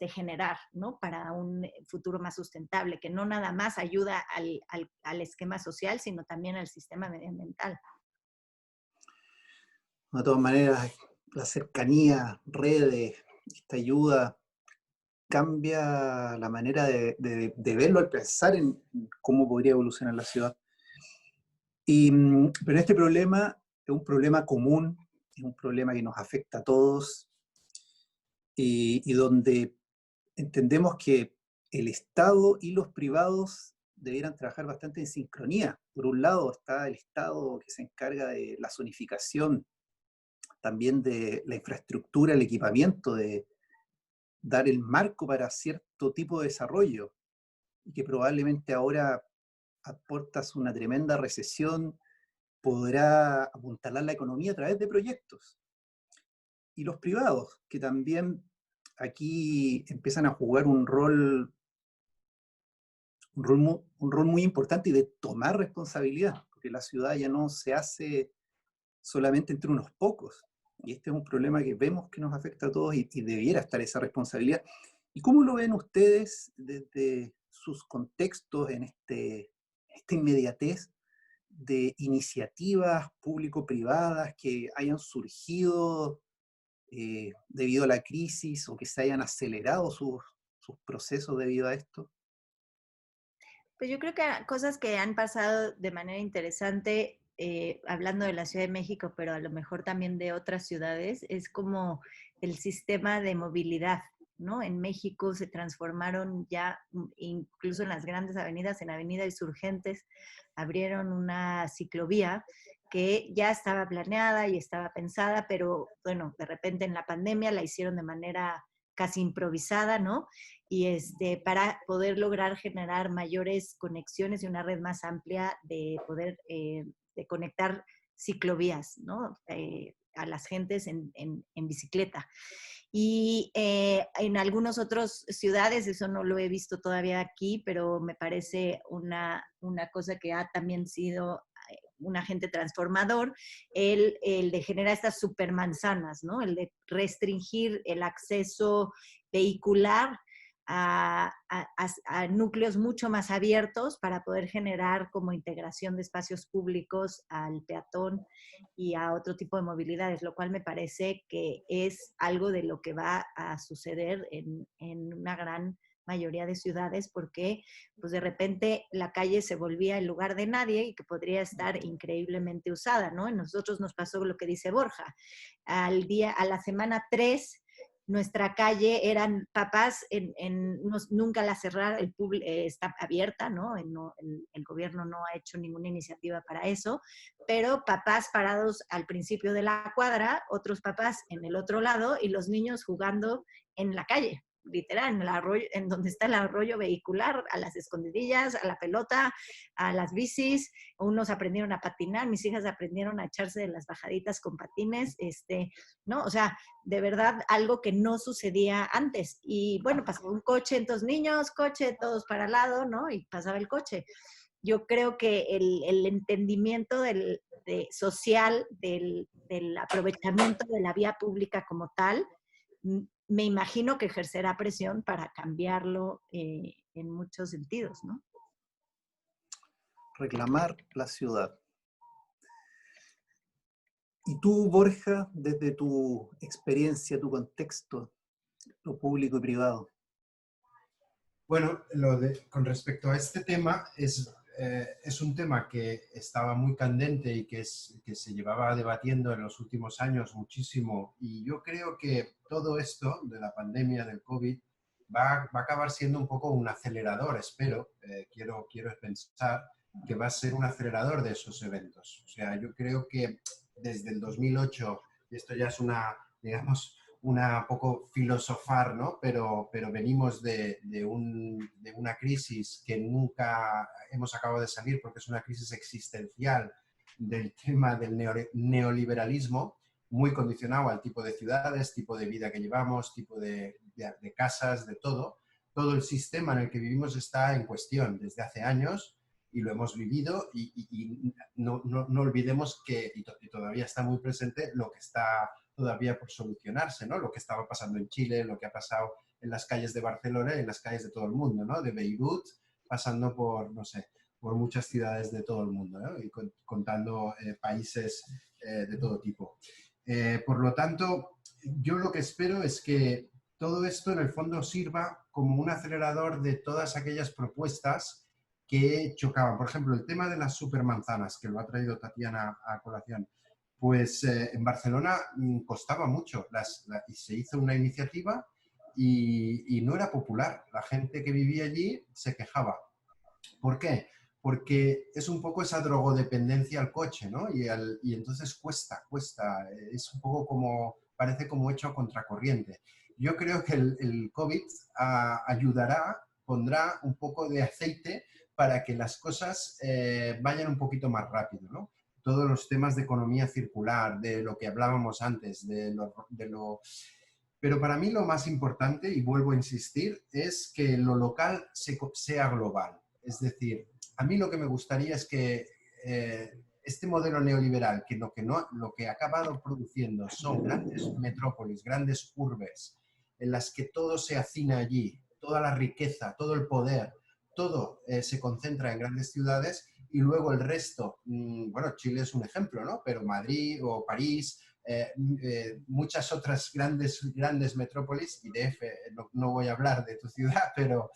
generar, ¿no? Para un futuro más sustentable, que no nada más ayuda al esquema social, sino también al sistema medioambiental. De todas maneras, la cercanía, redes, esta ayuda cambia la manera de verlo al pensar en cómo podría evolucionar la ciudad. Pero este problema es un problema común, es un problema que nos afecta a todos y donde entendemos que el Estado y los privados debieran trabajar bastante en sincronía. Por un lado está el Estado que se encarga de la zonificación, también de la infraestructura, el equipamiento, de dar el marco para cierto tipo de desarrollo, y que probablemente ahora, aportas una tremenda recesión, podrá apuntalar la economía a través de proyectos. Y los privados, que también aquí empiezan a jugar un rol muy importante y de tomar responsabilidad, porque la ciudad ya no se hace solamente entre unos pocos. Y este es un problema que vemos que nos afecta a todos y debiera estar esa responsabilidad. ¿Y cómo lo ven ustedes desde sus contextos en esta inmediatez de iniciativas público-privadas que hayan surgido debido a la crisis o que se hayan acelerado sus procesos debido a esto? Pues yo creo que cosas que han pasado de manera interesante, hablando de la Ciudad de México, pero a lo mejor también de otras ciudades, es como el sistema de movilidad, ¿no? En México se transformaron ya, incluso en las grandes avenidas, en Avenida Insurgentes, abrieron una ciclovía que ya estaba planeada y estaba pensada, pero bueno, de repente en la pandemia la hicieron de manera casi improvisada, ¿no? Y para poder lograr generar mayores conexiones y una red más amplia de poder de conectar ciclovías, ¿no? A las gentes en bicicleta. Y en algunas otras ciudades, eso no lo he visto todavía aquí, pero me parece una cosa que ha también sido un agente transformador, el de generar estas supermanzanas, ¿no? El de restringir el acceso vehicular a núcleos mucho más abiertos para poder generar como integración de espacios públicos al peatón y a otro tipo de movilidades, lo cual me parece que es algo de lo que va a suceder en una gran mayoría de ciudades, porque pues de repente la calle se volvía el lugar de nadie y que podría estar increíblemente usada, ¿no? A nosotros nos pasó lo que dice Borja. A la semana 3 nuestra calle eran papás, nunca la cerraron, está abierta, ¿no? El gobierno no ha hecho ninguna iniciativa para eso, pero papás parados al principio de la cuadra, otros papás en el otro lado y los niños jugando en la calle, literal, en el arroyo, en donde está el arroyo vehicular, a las escondidillas, a la pelota, a las bicis. Unos aprendieron a patinar, mis hijas aprendieron a echarse de las bajaditas con patines, ¿no? O sea, de verdad, algo que no sucedía antes. Y bueno, pasaba un coche, entonces niños, coche, todos para al lado, ¿no? Y pasaba el coche. Yo creo que el entendimiento social del aprovechamiento de la vía pública como tal, me imagino que ejercerá presión para cambiarlo en muchos sentidos, ¿no? Reclamar la ciudad. Y tú, Borja, desde tu experiencia, tu contexto, lo público y privado. Bueno, con respecto a este tema, es un tema que estaba muy candente y que se llevaba debatiendo en los últimos años muchísimo. Y yo creo que todo esto de la pandemia del COVID va a acabar siendo un poco un acelerador, espero. Quiero pensar que va a ser un acelerador de esos eventos. O sea, yo creo que desde el 2008, y esto ya es digamos, una poco filosofar, ¿no? Pero venimos de una crisis que nunca hemos acabado de salir porque es una crisis existencial del tema del neoliberalismo, muy condicionado al tipo de ciudades, tipo de vida que llevamos, tipo de casas, de todo. Todo el sistema en el que vivimos está en cuestión desde hace años y lo hemos vivido y no olvidemos que, y todavía está muy presente, lo que está todavía por solucionarse, ¿no? Lo que estaba pasando en Chile, lo que ha pasado en las calles de Barcelona y en las calles de todo el mundo, ¿no? De Beirut, pasando por, no sé, por muchas ciudades de todo el mundo, ¿no? Y contando países de todo tipo. Por lo tanto, yo lo que espero es que todo esto en el fondo sirva como un acelerador de todas aquellas propuestas que chocaban. Por ejemplo, el tema de las supermanzanas, que lo ha traído Tatiana a colación. Pues en Barcelona costaba mucho y se hizo una iniciativa y no era popular. La gente que vivía allí se quejaba. ¿Por qué? Porque es un poco esa drogodependencia al coche, ¿no? Y entonces cuesta. Es un poco parece como hecho a contracorriente. Yo creo que el COVID ayudará, pondrá un poco de aceite para que las cosas vayan un poquito más rápido, ¿no? Todos los temas de economía circular, de lo que hablábamos antes, Pero para mí lo más importante, y vuelvo a insistir, es que lo local sea global. Es decir, a mí lo que me gustaría es que este modelo neoliberal, que lo que ha acabado produciendo son grandes metrópolis, grandes urbes, en las que todo se hacina allí, toda la riqueza, todo el poder, todo se concentra en grandes ciudades y luego el resto, bueno, Chile es un ejemplo, ¿no? Pero Madrid o París, muchas otras grandes metrópolis, y DF, no voy a hablar de tu ciudad, pero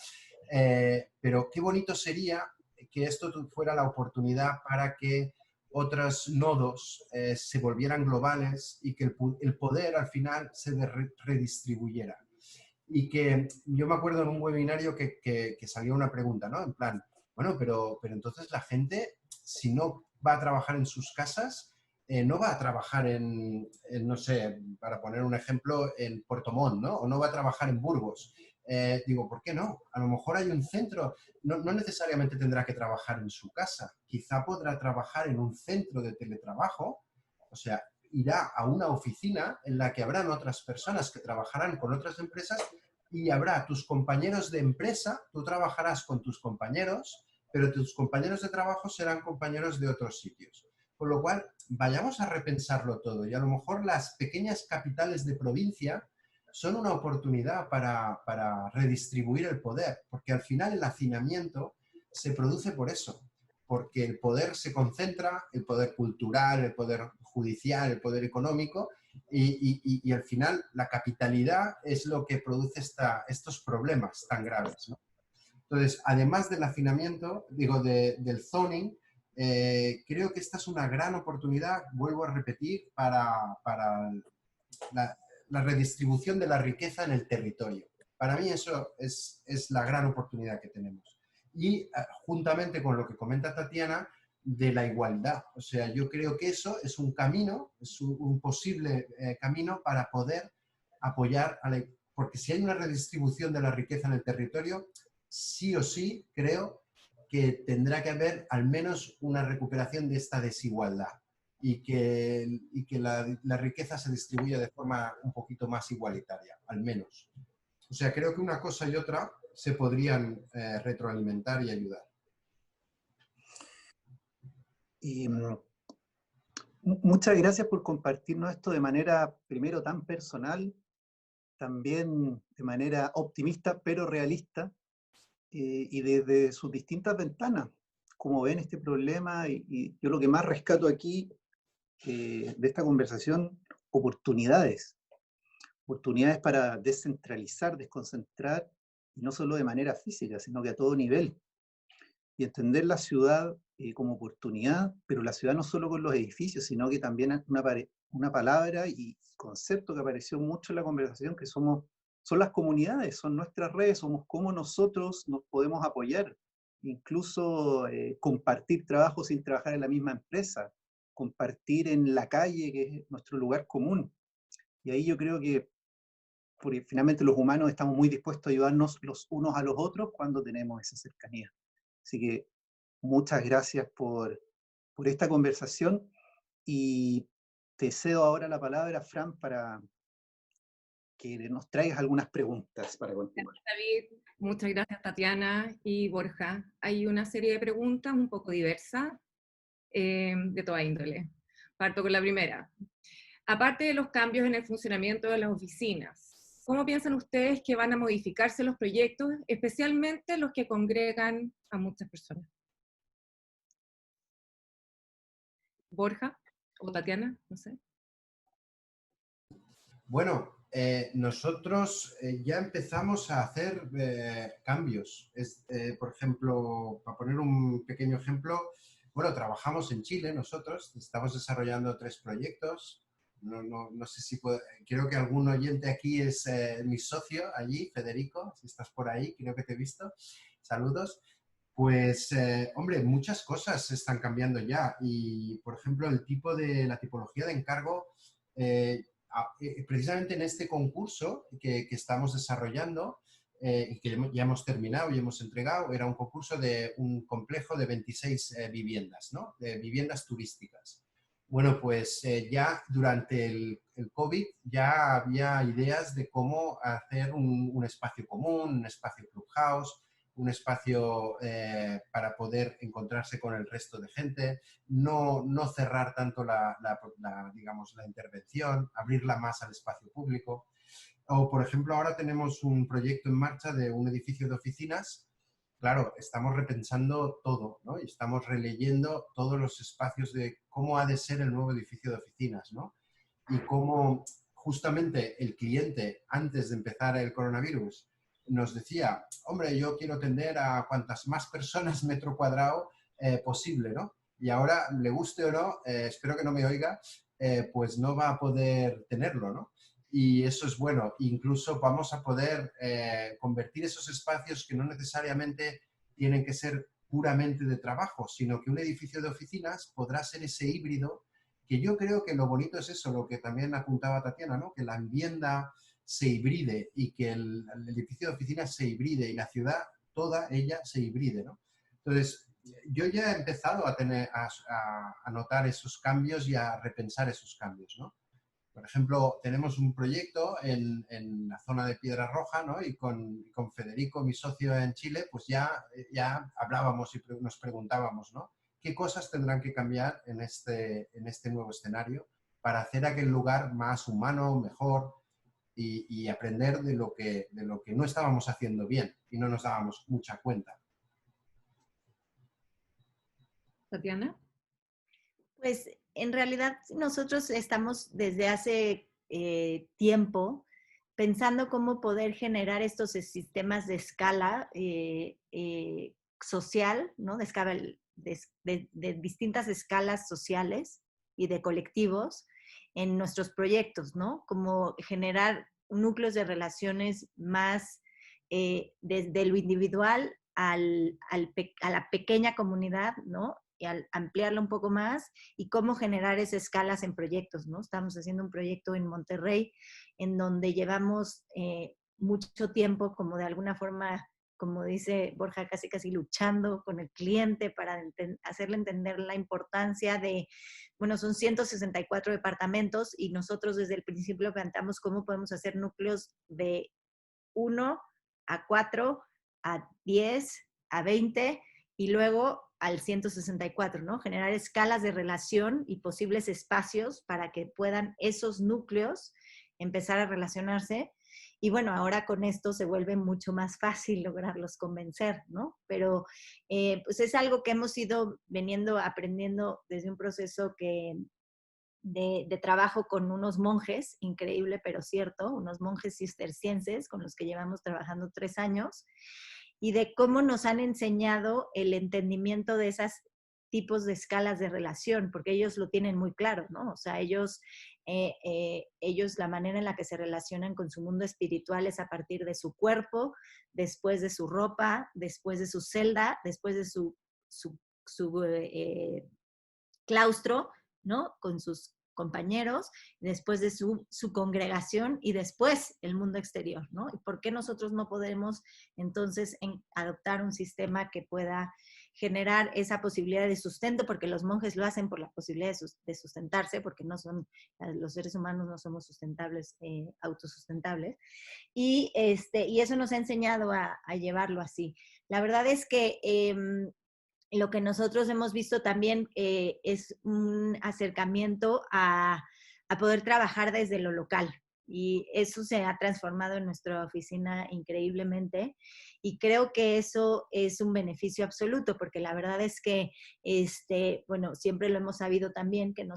qué bonito sería que esto fuera la oportunidad para que otros nodos se volvieran globales y que el poder al final se redistribuyera. Y que yo me acuerdo en un webinario que salió una pregunta, ¿no? En plan, bueno, pero entonces la gente, si no va a trabajar en sus casas, no va a trabajar no sé, para poner un ejemplo, en Puerto Montt, ¿no? O no va a trabajar en Burgos. Digo, ¿por qué no? A lo mejor hay un centro, no necesariamente tendrá que trabajar en su casa, quizá podrá trabajar en un centro de teletrabajo, o sea, irá a una oficina en la que habrán otras personas que trabajarán con otras empresas y habrá tus compañeros de empresa, tú trabajarás con tus compañeros, pero tus compañeros de trabajo serán compañeros de otros sitios. Con lo cual, vayamos a repensarlo todo y a lo mejor las pequeñas capitales de provincia son una oportunidad para redistribuir el poder, porque al final el hacinamiento se produce por eso, porque el poder se concentra, el poder cultural, el poder judicial, el poder económico, y al final la capitalidad es lo que produce estos problemas tan graves, ¿no? Entonces, además del hacinamiento, del zoning, creo que esta es una gran oportunidad, vuelvo a repetir, para la redistribución de la riqueza en el territorio. Para mí eso es la gran oportunidad que tenemos. Y juntamente con lo que comenta Tatiana, de la igualdad. O sea, yo creo que eso es un camino, es un posible camino para poder apoyar a la... Porque si hay una redistribución de la riqueza en el territorio, sí o sí creo que tendrá que haber al menos una recuperación de esta desigualdad y que la riqueza se distribuya de forma un poquito más igualitaria, al menos. O sea, creo que una cosa y otra se podrían retroalimentar y ayudar. Y, muchas gracias por compartirnos esto de manera, primero, tan personal, también de manera optimista, pero realista, y desde sus distintas ventanas, como ven este problema, y yo lo que más rescato aquí de esta conversación, oportunidades para descentralizar, desconcentrar, y no solo de manera física, sino que a todo nivel, y entender la ciudad como oportunidad, pero la ciudad no solo con los edificios, sino que también una palabra y concepto que apareció mucho en la conversación, que son las comunidades, son nuestras redes, somos cómo nosotros nos podemos apoyar, incluso compartir trabajo sin trabajar en la misma empresa, compartir en la calle, que es nuestro lugar común. Y ahí yo creo que porque finalmente los humanos estamos muy dispuestos a ayudarnos los unos a los otros cuando tenemos esa cercanía. Así que muchas gracias por esta conversación y te cedo ahora la palabra, Fran, para que nos traigas algunas preguntas para continuar. David, muchas gracias Tatiana y Borja. Hay una serie de preguntas un poco diversas, de toda índole. Parto con la primera. Aparte de los cambios en el funcionamiento de las oficinas, ¿cómo piensan ustedes que van a modificarse los proyectos, especialmente los que congregan a muchas personas? Borja o Tatiana, no sé. Bueno, nosotros ya empezamos a hacer cambios. Por ejemplo, para poner un pequeño ejemplo, bueno, trabajamos en Chile nosotros, estamos desarrollando 3 proyectos. No sé si creo que algún oyente aquí es mi socio allí, Federico, si estás por ahí, creo que te he visto. Saludos. Pues, hombre, muchas cosas están cambiando ya y, por ejemplo, la tipología de encargo, precisamente en este concurso que estamos desarrollando y que ya hemos terminado y hemos entregado, era un concurso de un complejo de 26 viviendas, ¿no? De viviendas turísticas. Bueno, pues ya durante el COVID ya había ideas de cómo hacer un espacio común, un espacio clubhouse, un espacio para poder encontrarse con el resto de gente, no cerrar tanto digamos, la intervención, abrirla más al espacio público. O, por ejemplo, ahora tenemos un proyecto en marcha de un edificio de oficinas. Claro, estamos repensando todo, ¿no? Y estamos releyendo todos los espacios de cómo ha de ser el nuevo edificio de oficinas, ¿no? Y cómo justamente el cliente, antes de empezar el coronavirus, nos decía, hombre, yo quiero atender a cuantas más personas metro cuadrado posible, ¿no? Y ahora, le guste o no, espero que no me oiga, pues no va a poder tenerlo, ¿no? Y eso es bueno. Incluso vamos a poder convertir esos espacios que no necesariamente tienen que ser puramente de trabajo, sino que un edificio de oficinas podrá ser ese híbrido, que yo creo que lo bonito es eso, lo que también apuntaba Tatiana, ¿no? Que la vivienda se hibride y que el edificio de oficinas se hibride y la ciudad, toda ella, se hibride, ¿no? Entonces, yo ya he empezado a notar esos cambios y a repensar esos cambios, ¿no? Por ejemplo, tenemos un proyecto en la zona de Piedra Roja, ¿no? Y con Federico, mi socio en Chile, pues ya hablábamos y nos preguntábamos, ¿no? ¿Qué cosas tendrán que cambiar en este nuevo escenario para hacer aquel lugar más humano, mejor y aprender de lo que no estábamos haciendo bien y no nos dábamos mucha cuenta? Tatiana. Pues en realidad nosotros estamos desde hace tiempo pensando cómo poder generar estos sistemas de escala social, ¿no? De, escala, de distintas escalas sociales y de colectivos, en nuestros proyectos, ¿no? Como generar núcleos de relaciones más desde lo individual a la pequeña comunidad, ¿no? Y al ampliarlo un poco más y cómo generar esas escalas en proyectos, ¿no? Estamos haciendo un proyecto en Monterrey en donde llevamos mucho tiempo como de alguna forma, como dice Borja, casi casi luchando con el cliente para hacerle entender la importancia de, bueno, son 164 departamentos y nosotros desde el principio planteamos cómo podemos hacer núcleos de 1 a 4, a 10, a 20 y luego al 164, ¿no? Generar escalas de relación y posibles espacios para que puedan esos núcleos empezar a relacionarse. Y bueno, ahora con esto se vuelve mucho más fácil lograrlos convencer, ¿no? Pero pues es algo que hemos ido veniendo aprendiendo desde un proceso de trabajo con unos monjes, increíble pero cierto, unos monjes cistercienses con los que llevamos trabajando 3 años, y de cómo nos han enseñado el entendimiento de esos tipos de escalas de relación, porque ellos lo tienen muy claro, ¿no? O sea, ellos la manera en la que se relacionan con su mundo espiritual es a partir de su cuerpo, después de su ropa, después de su celda, después de su claustro, ¿no? Con sus compañeros, después de su congregación y después el mundo exterior, ¿no? ¿Y por qué nosotros no podemos entonces adoptar un sistema que pueda generar esa posibilidad de sustento? Porque los monjes lo hacen por la posibilidad de sustentarse, porque no son, los seres humanos no somos sustentables, autosustentables. Y eso nos ha enseñado a llevarlo así. La verdad es que lo que nosotros hemos visto también es un acercamiento a poder trabajar desde lo local. Y eso se ha transformado en nuestra oficina increíblemente. Y creo que eso es un beneficio absoluto, porque la verdad es que, bueno, siempre lo hemos sabido también, que no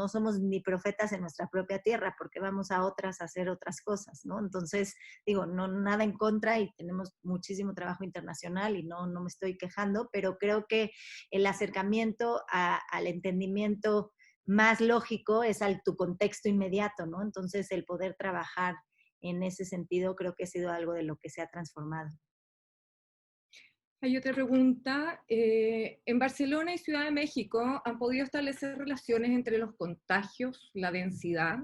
somos ni profetas en nuestra propia tierra, porque vamos a otras a hacer otras cosas, ¿no? Entonces, digo, no nada en contra y tenemos muchísimo trabajo internacional y no me estoy quejando, pero creo que el acercamiento al entendimiento más lógico es tu contexto inmediato, ¿no? Entonces, el poder trabajar en ese sentido creo que ha sido algo de lo que se ha transformado. Hay otra pregunta. En Barcelona y Ciudad de México han podido establecer relaciones entre los contagios, la densidad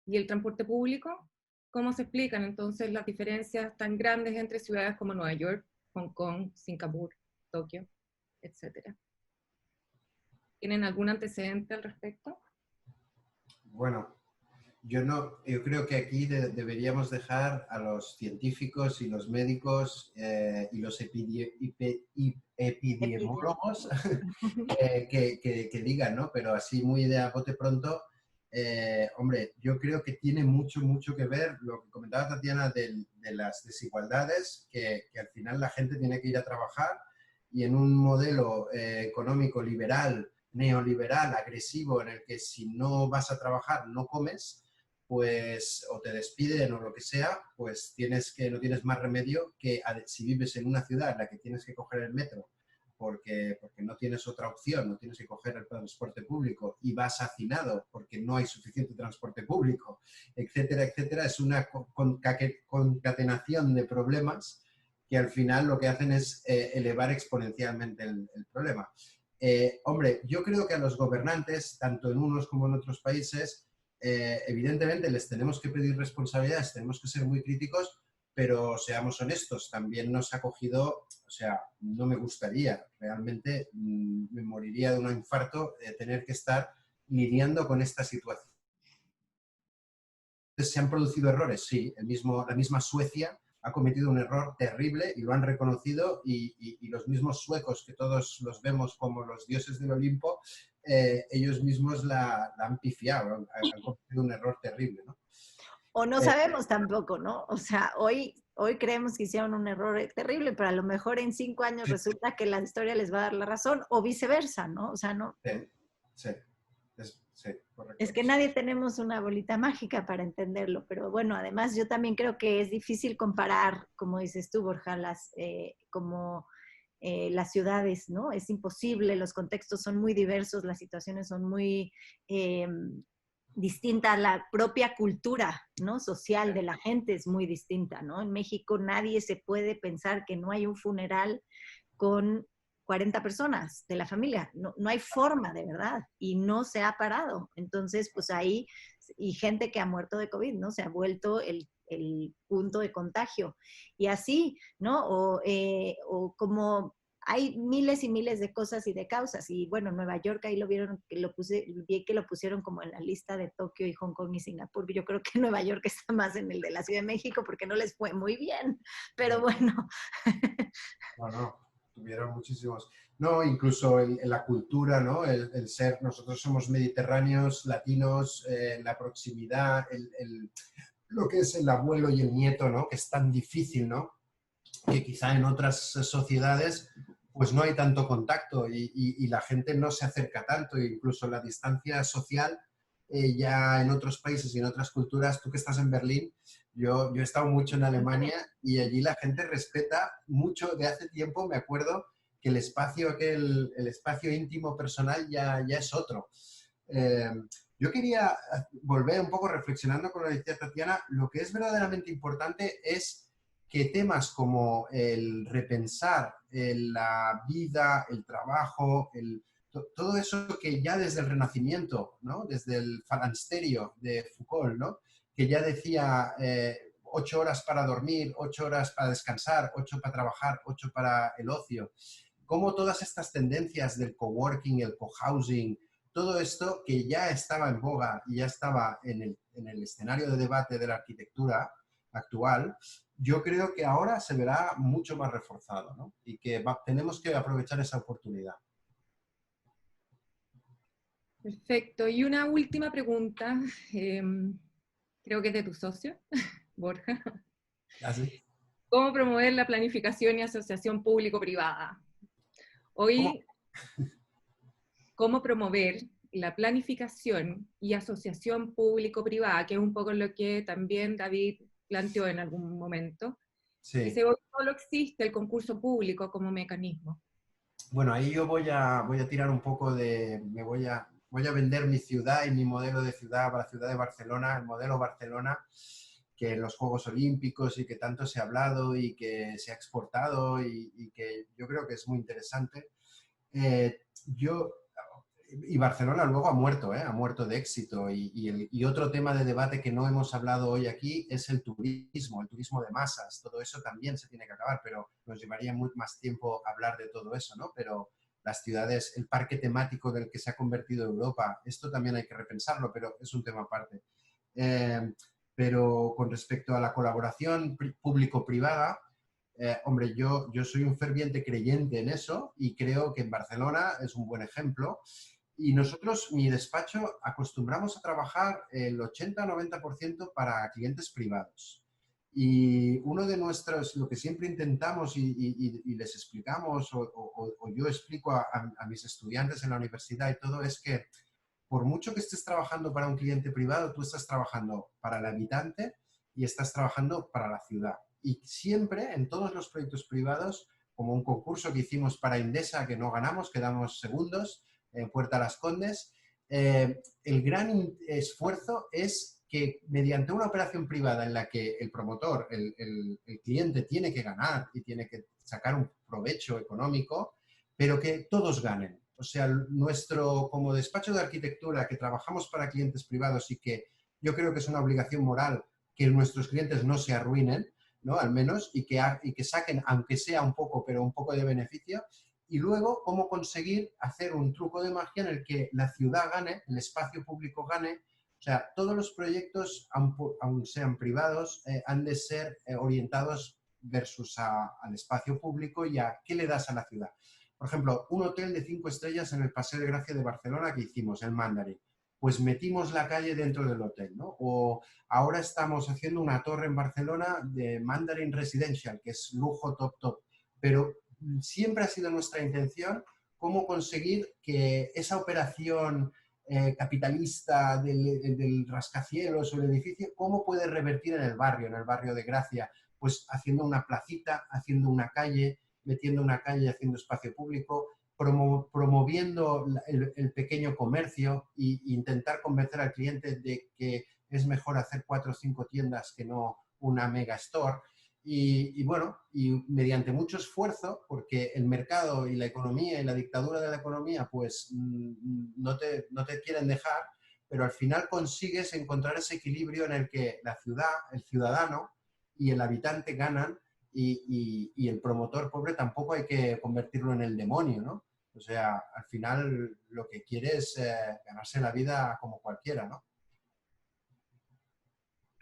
y el transporte público. ¿Cómo se explican entonces las diferencias tan grandes entre ciudades como Nueva York, Hong Kong, Singapur, Tokio, etcétera? ¿Tienen algún antecedente al respecto? Bueno, yo creo que aquí deberíamos dejar a los científicos y los médicos y los epidemiólogos que digan, ¿no? Pero así muy de a bote pronto, hombre, yo creo que tiene mucho que ver lo que comentaba Tatiana de las desigualdades, que al final la gente tiene que ir a trabajar y en un modelo económico liberal, neoliberal, agresivo, en el que si no vas a trabajar no comes, pues o te despiden o lo que sea, pues no tienes más remedio que si vives en una ciudad en la que tienes que coger el metro porque no tienes otra opción, no tienes que coger el transporte público y vas hacinado porque no hay suficiente transporte público, etcétera, etcétera, es una concatenación de problemas que al final lo que hacen es elevar exponencialmente el problema. Hombre, yo creo que a los gobernantes, tanto en unos como en otros países, evidentemente les tenemos que pedir responsabilidades, tenemos que ser muy críticos, pero seamos honestos, también nos ha cogido, o sea, no me gustaría, realmente me moriría de un infarto tener que estar lidiando con esta situación. ¿Se han producido errores? Sí, la misma Suecia ha cometido un error terrible y lo han reconocido y los mismos suecos, que todos los vemos como los dioses del Olimpo, ellos mismos la han pifiado, han cometido un error terrible, ¿no? O no sabemos tampoco, ¿no? O sea, hoy creemos que hicieron un error terrible, pero a lo mejor en 5 años resulta que la historia les va a dar la razón, o viceversa, ¿no? O sea, no. Sí, correcto. Es que nadie tenemos una bolita mágica para entenderlo, pero bueno, además yo también creo que es difícil comparar, como dices tú, Borja, las ciudades, ¿no? Es imposible, los contextos son muy diversos, las situaciones son muy distinta, la propia cultura, ¿no? Social de la gente es muy distinta, ¿no? En México nadie se puede pensar que no hay un funeral con 40 personas de la familia. No, no hay forma, de verdad, y no se ha parado. Entonces, pues ahí, y gente que ha muerto de COVID, ¿no? Se ha vuelto el punto de contagio. Y así, ¿no? O como hay miles y miles de cosas y de causas. Y bueno, Nueva York, ahí lo vieron, vi que lo pusieron como en la lista de Tokio y Hong Kong y Singapur. Yo creo que Nueva York está más en el de la Ciudad de México porque no les fue muy bien. Pero bueno. No, no, tuvieron muchísimos. No, incluso en la cultura, ¿no? El ser, nosotros somos mediterráneos, latinos, la proximidad, lo que es el abuelo y el nieto, ¿no? Que es tan difícil, ¿no? Que quizá en otras sociedades pues no hay tanto contacto y la gente no se acerca tanto, e incluso la distancia social ya en otros países y en otras culturas, tú que estás en Berlín, yo he estado mucho en Alemania y allí la gente respeta mucho, de hace tiempo me acuerdo que el espacio, el espacio íntimo personal ya es otro. Eh, yo quería volver un poco reflexionando con lo que decía Tatiana, lo que es verdaderamente importante es que temas como el repensar la vida, el trabajo, todo eso que ya desde el Renacimiento, ¿no? Desde el Falansterio de Foucault, ¿no? Que ya decía 8 horas para dormir, 8 horas para descansar, 8 para trabajar, 8 para el ocio. Cómo todas estas tendencias del coworking, el cohousing, todo esto que ya estaba en boga y ya estaba en el escenario de debate de la arquitectura actual, yo creo que ahora se verá mucho más reforzado, ¿no? Y que tenemos que aprovechar esa oportunidad. Perfecto. Y una última pregunta, creo que es de tu socio, Borja. ¿Así? ¿Cómo promover la planificación y asociación público-privada? ¿Cómo? Hoy, ¿cómo promover la planificación y asociación público-privada? Que es un poco lo que también David planteó en algún momento. Sí. Dice, hoy solo existe el concurso público como mecanismo. Bueno, ahí yo voy a tirar un poco de... voy a vender mi ciudad y mi modelo de ciudad para la ciudad de Barcelona, el modelo Barcelona, que en los Juegos Olímpicos y que tanto se ha hablado y que se ha exportado y que yo creo que es muy interesante. Y Barcelona luego ha muerto de éxito. Y otro tema de debate que no hemos hablado hoy aquí es el turismo de masas. Todo eso también se tiene que acabar, pero nos llevaría mucho más tiempo hablar de todo eso, ¿no? Pero las ciudades, el parque temático del que se ha convertido Europa, esto también hay que repensarlo, pero es un tema aparte. Pero con respecto a la colaboración público-privada, hombre, yo soy un ferviente creyente en eso y creo que en Barcelona es un buen ejemplo. Y nosotros, mi despacho, acostumbramos a trabajar el 80-90% para clientes privados. Y uno de nuestros, lo que siempre intentamos y les explicamos, o yo explico a mis estudiantes en la universidad y todo, es que por mucho que estés trabajando para un cliente privado, tú estás trabajando para el habitante y estás trabajando para la ciudad. Y siempre, en todos los proyectos privados, como un concurso que hicimos para Indesa, que no ganamos, quedamos segundos, en Puerta Las Condes, el gran esfuerzo es que mediante una operación privada en la que el promotor, el cliente tiene que ganar y tiene que sacar un provecho económico, pero que todos ganen. O sea, nuestro, como despacho de arquitectura que trabajamos para clientes privados y que yo creo que es una obligación moral que nuestros clientes no se arruinen, ¿no? Al menos, y que saquen, aunque sea un poco, pero un poco de beneficio. Y luego, cómo conseguir hacer un truco de magia en el que la ciudad gane, el espacio público gane. O sea, todos los proyectos, aun sean privados, han de ser orientados versus al espacio público y a qué le das a la ciudad. Por ejemplo, un hotel de 5 estrellas en el Paseo de Gracia de Barcelona que hicimos, el Mandarin. Pues metimos la calle dentro del hotel, ¿no? O ahora estamos haciendo una torre en Barcelona de Mandarin Residential, que es lujo top. Pero siempre ha sido nuestra intención cómo conseguir que esa operación capitalista del rascacielos o el edificio, cómo puede revertir en el barrio de Gracia, pues haciendo una placita, haciendo una calle, metiendo una calle, haciendo espacio público, promoviendo el pequeño comercio e intentar convencer al cliente de que es mejor hacer 4 o 5 tiendas que no una mega store. Y bueno, y mediante mucho esfuerzo, porque el mercado y la economía y la dictadura de la economía pues no te quieren dejar, pero al final consigues encontrar ese equilibrio en el que la ciudad, el ciudadano y el habitante ganan y el promotor pobre tampoco hay que convertirlo en el demonio, ¿no? O sea, al final lo que quiere es ganarse la vida como cualquiera, ¿no?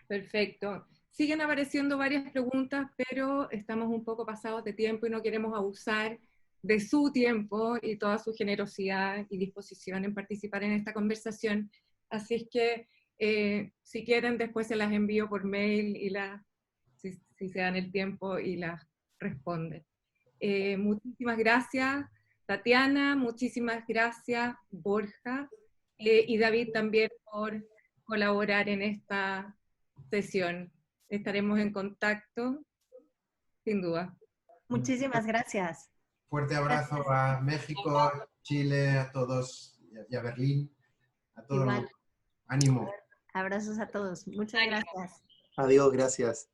Perfecto. Siguen apareciendo varias preguntas, pero estamos un poco pasados de tiempo y no queremos abusar de su tiempo y toda su generosidad y disposición en participar en esta conversación. Así es que, si quieren, después se las envío por mail y si se dan el tiempo y las responden. Muchísimas gracias, Tatiana, muchísimas gracias, Borja, y David también por colaborar en esta sesión. Estaremos en contacto, sin duda. Muchísimas gracias. Fuerte abrazo a México, Chile, a todos y a Berlín, a todo el Igual. mundo. Ánimo. Abrazos a todos. Muchas gracias. Adiós, gracias.